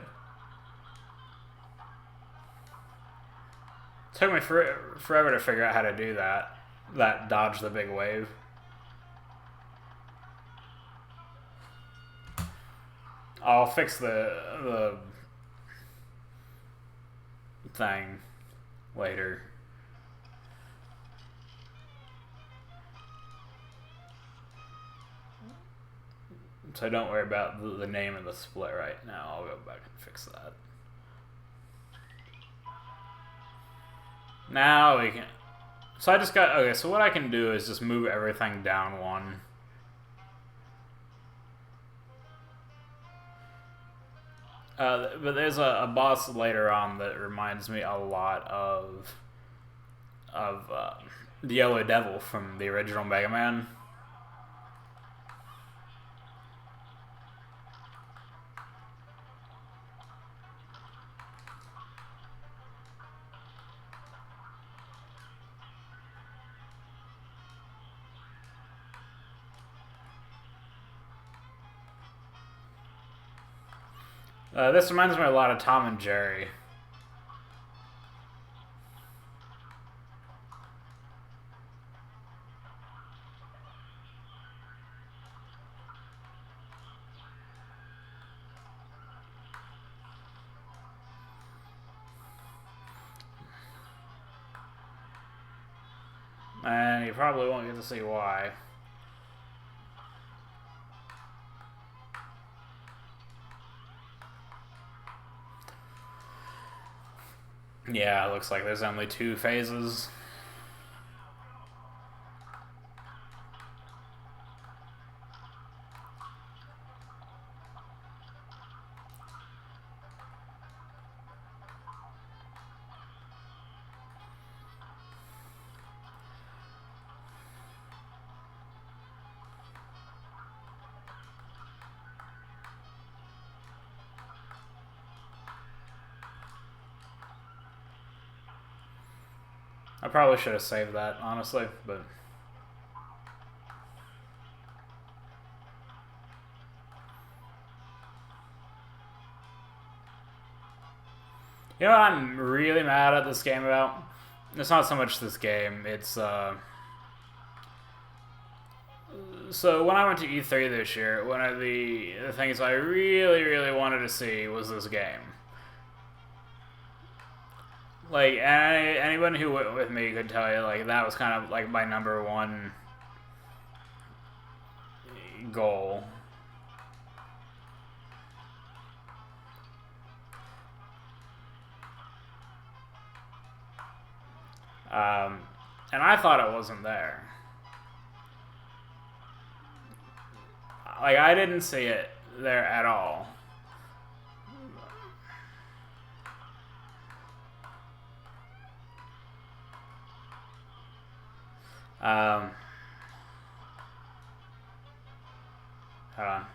It took me forever to figure out how to do that. That dodge the big wave. I'll fix the thing later. So don't worry about the name of the split right now. I'll go back and fix that. Now we can... So I just got... Okay, so what I can do is just move everything down one. But there's a boss later on that reminds me a lot of the Yellow Devil from the original Mega Man. This reminds me a lot of Tom and Jerry. And you probably won't get to see why. Yeah, it looks like there's only 2 phases. I probably should have saved that, honestly, but... You know what I'm really mad at this game about? It's not so much this game, it's So when I went to E3 this year, one of the things I really, really wanted to see was this game. Like, anyone who went with me could tell you, like, that was kind of like my number one goal. And I thought it wasn't there. Like, I didn't see it there at all. Hold on.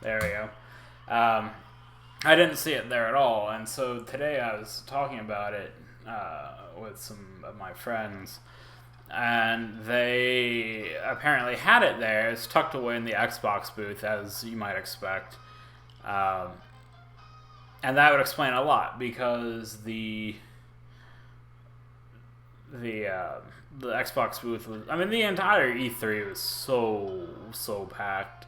There we go. I didn't see it there at all, and so today I was talking about it with some of my friends, and they apparently had it there. It's tucked away in the Xbox booth, as you might expect, and that would explain a lot because the Xbox booth was. I mean, the entire E3 was so packed,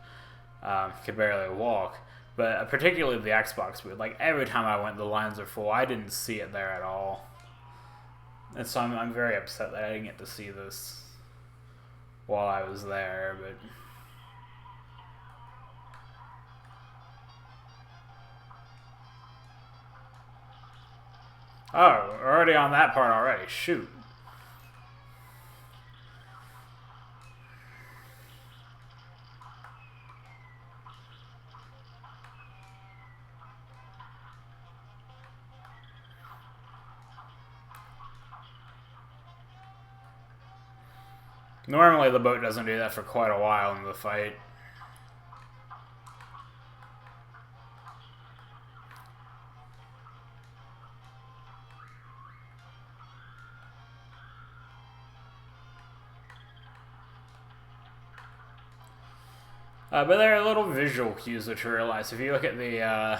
could barely walk. But particularly the Xbox booth, like every time I went, the lines are full. I didn't see it there at all, and so I'm very upset that I didn't get to see this while I was there. But oh, we're already on that part already. Shoot. Normally the boat doesn't do that for quite a while in the fight. But there are little visual cues that you realize. If you look at the,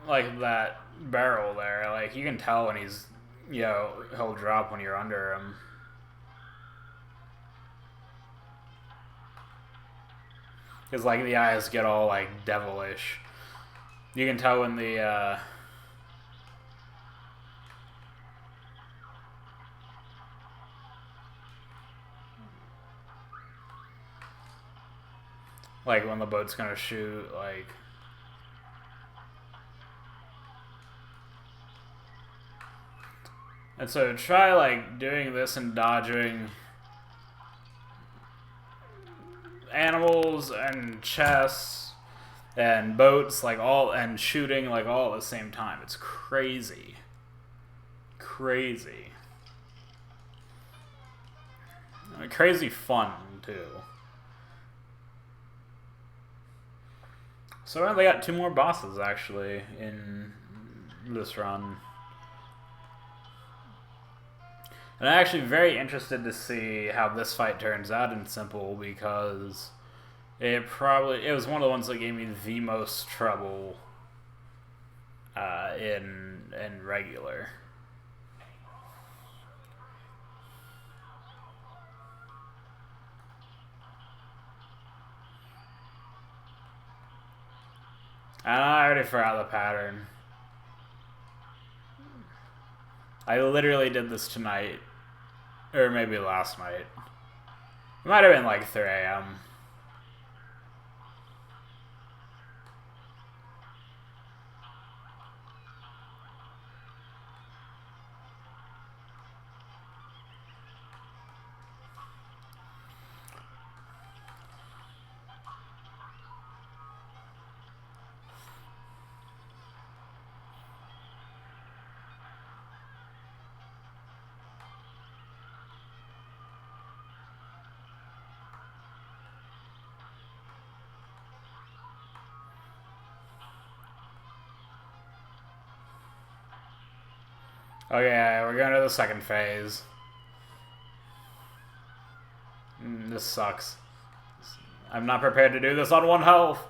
like that barrel there, like you can tell when he's, he'll drop when you're under him. Because, like, the eyes get all, like, devilish. You can tell when the, like, when the boat's gonna shoot, like... And so try, like, doing this and dodging animals and chests and boats, like, all, and shooting, like, all at the same time. It's crazy. Crazy. I mean, crazy fun, too. So we only got 2 more bosses, actually, in this run. And I'm actually very interested to see how this fight turns out in Simple, because it was one of the ones that gave me the most trouble in regular. And I already forgot the pattern. I literally did this tonight. Or maybe last night. It might have been like 3 a.m. Okay, we're going to the second phase. This sucks. I'm not prepared to do this on 1 health.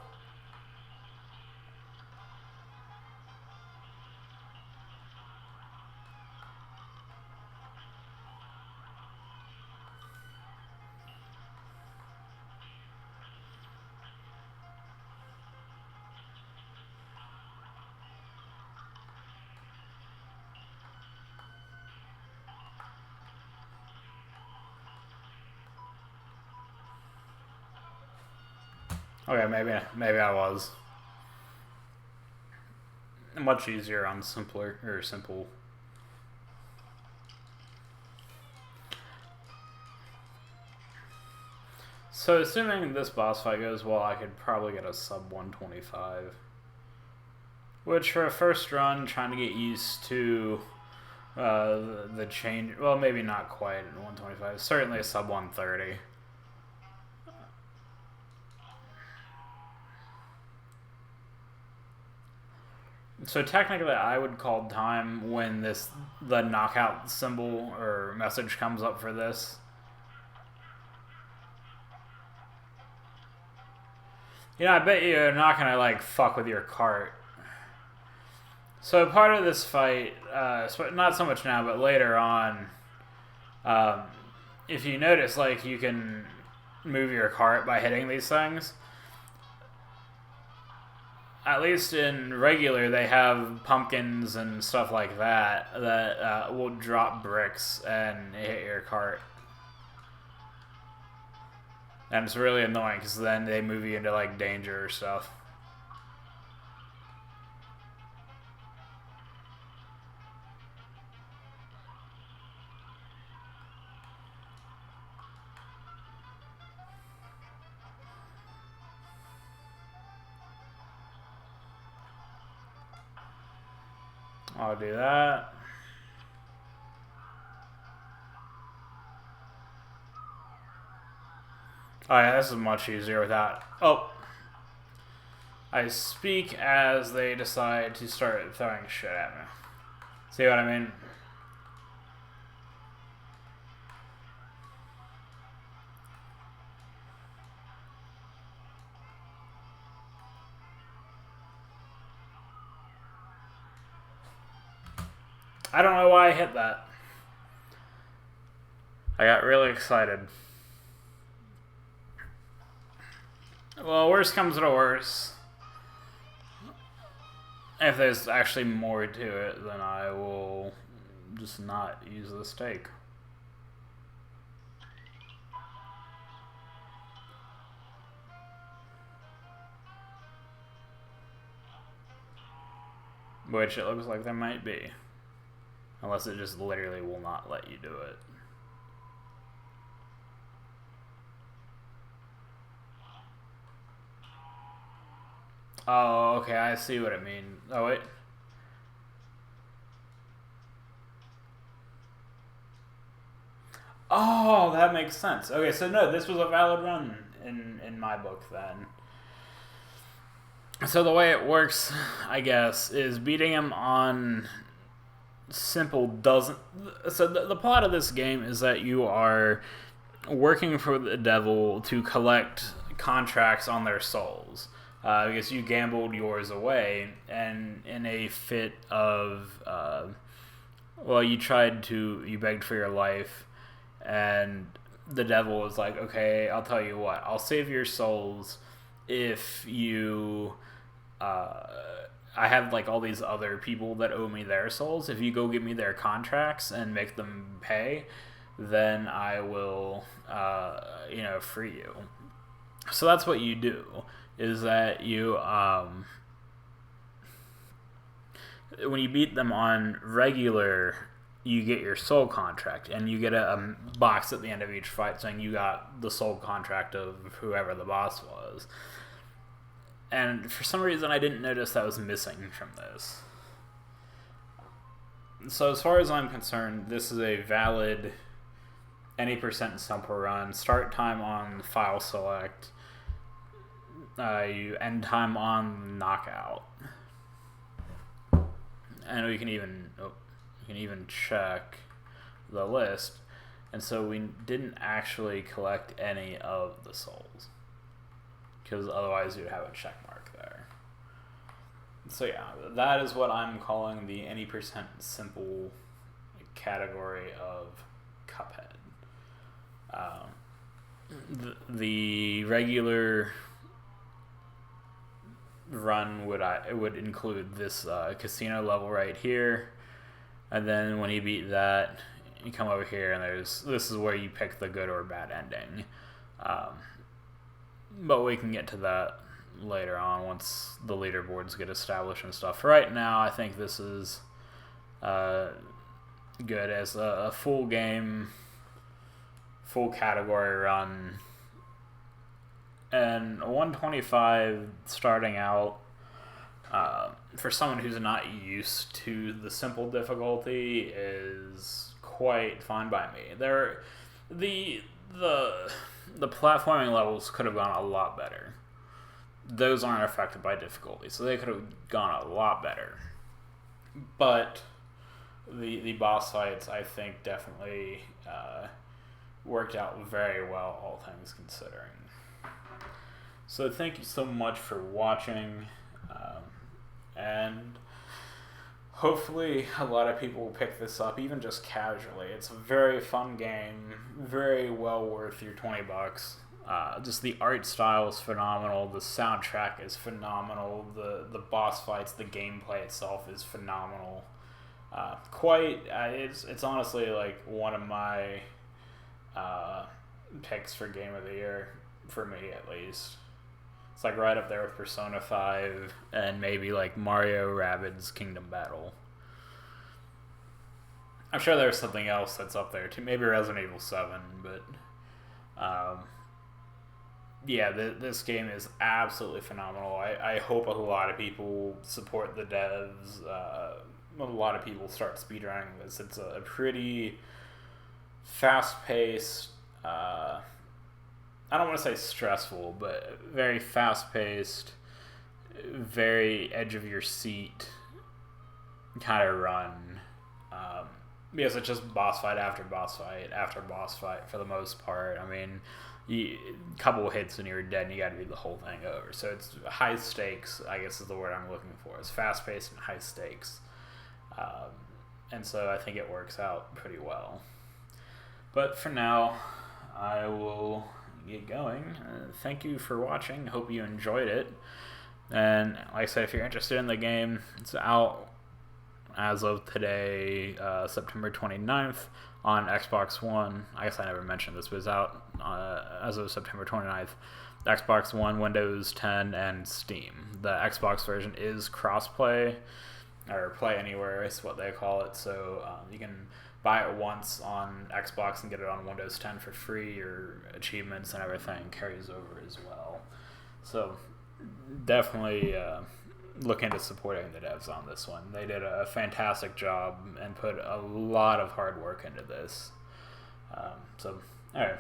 Okay, maybe I was. Much easier on simple. So assuming this boss fight goes well, I could probably get a sub 125. Which for a first run, trying to get used to the change, well, maybe not quite at 125, certainly a sub 130. So technically, I would call time when the knockout symbol or message comes up for this. You know, I bet you're not gonna like fuck with your cart. So part of this fight, not so much now, but later on, if you notice, like you can move your cart by hitting these things. At least in regular, they have pumpkins and stuff like that will drop bricks and hit your cart. And it's really annoying because then they move you into like danger or stuff. I'll do that. Oh yeah, this is much easier without... Oh! I speak as they decide to start throwing shit at me. See what I mean? I don't know why I hit that. I got really excited. Well, worst comes to worst. If there's actually more to it, then I will just not use the stake. Which it looks like there might be. Unless it just literally will not let you do it. Oh, okay, I see what it means. Oh, wait. Oh, that makes sense. Okay, so no, this was a valid run in my book then. So the way it works, I guess, is beating him on simple doesn't... So the plot of this game is that you are working for the devil to collect contracts on their souls. Because you gambled yours away, and in a fit of... you begged for your life, and the devil was like, okay, I'll tell you what, I'll save your souls if you... I have like all these other people that owe me their souls. If you go give me their contracts and make them pay, then I will, free you. So that's what you do, is that you, when you beat them on regular, you get your soul contract, and you get a box at the end of each fight saying you got the soul contract of whoever the boss was. And for some reason, I didn't notice that was missing from this. So as far as I'm concerned, this is a valid any percent simple run. Start time on file select. You end time on knockout. And we can even check the list. And so we didn't actually collect any of the souls, because otherwise you'd have a check mark there. So yeah, that is what I'm calling the any percent simple category of Cuphead. The regular run would include this casino level right here, and then when you beat that, you come over here and this is where you pick the good or bad ending. but we can get to that later on once the leaderboards get established and stuff. Right now, I think this is good as a full game, full category run, and 125 starting out. For someone who's not used to the simple difficulty is quite fine by me. The platforming levels could have gone a lot better. Those aren't affected by difficulty, so they could have gone a lot better. But the boss fights, I think, definitely worked out very well, all things considering. So thank you so much for watching. And hopefully a lot of people will pick this up, even just casually. It's a very fun game, very well worth your $20. Just the art style is phenomenal, the soundtrack is phenomenal, the boss fights, the gameplay itself is phenomenal. It's honestly like one of my picks for Game of the Year, for me at least. It's like right up there with Persona 5 and maybe like Mario Rabbids Kingdom Battle. I'm sure there's something else that's up there too, maybe Resident Evil 7, but yeah, this game is absolutely phenomenal. I hope a lot of people support the devs. A lot of people start speedrunning this. It's a pretty fast-paced, I don't want to say stressful, but very fast-paced, very edge-of-your-seat kind of run. Because it's just boss fight after boss fight after boss fight for the most part. I mean, a couple hits and you're dead and you got to do the whole thing over. So it's high stakes, I guess is the word I'm looking for. It's fast-paced and high stakes. And so I think it works out pretty well. But for now, I will get going. Thank you for watching. Hope you enjoyed it. And like I said, if you're interested in the game, it's out as of today, September 29th on Xbox One. I guess I never mentioned this, but it's out as of September 29th. Xbox One, Windows 10, and Steam. The Xbox version is crossplay, or play anywhere is what they call it. So you can buy it once on Xbox and get it on Windows 10 for free. Your achievements and everything carries over as well. So definitely look into supporting the devs on this one. They did a fantastic job and put a lot of hard work into this. So, alright,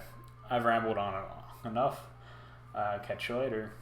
I've rambled on enough. Catch you later.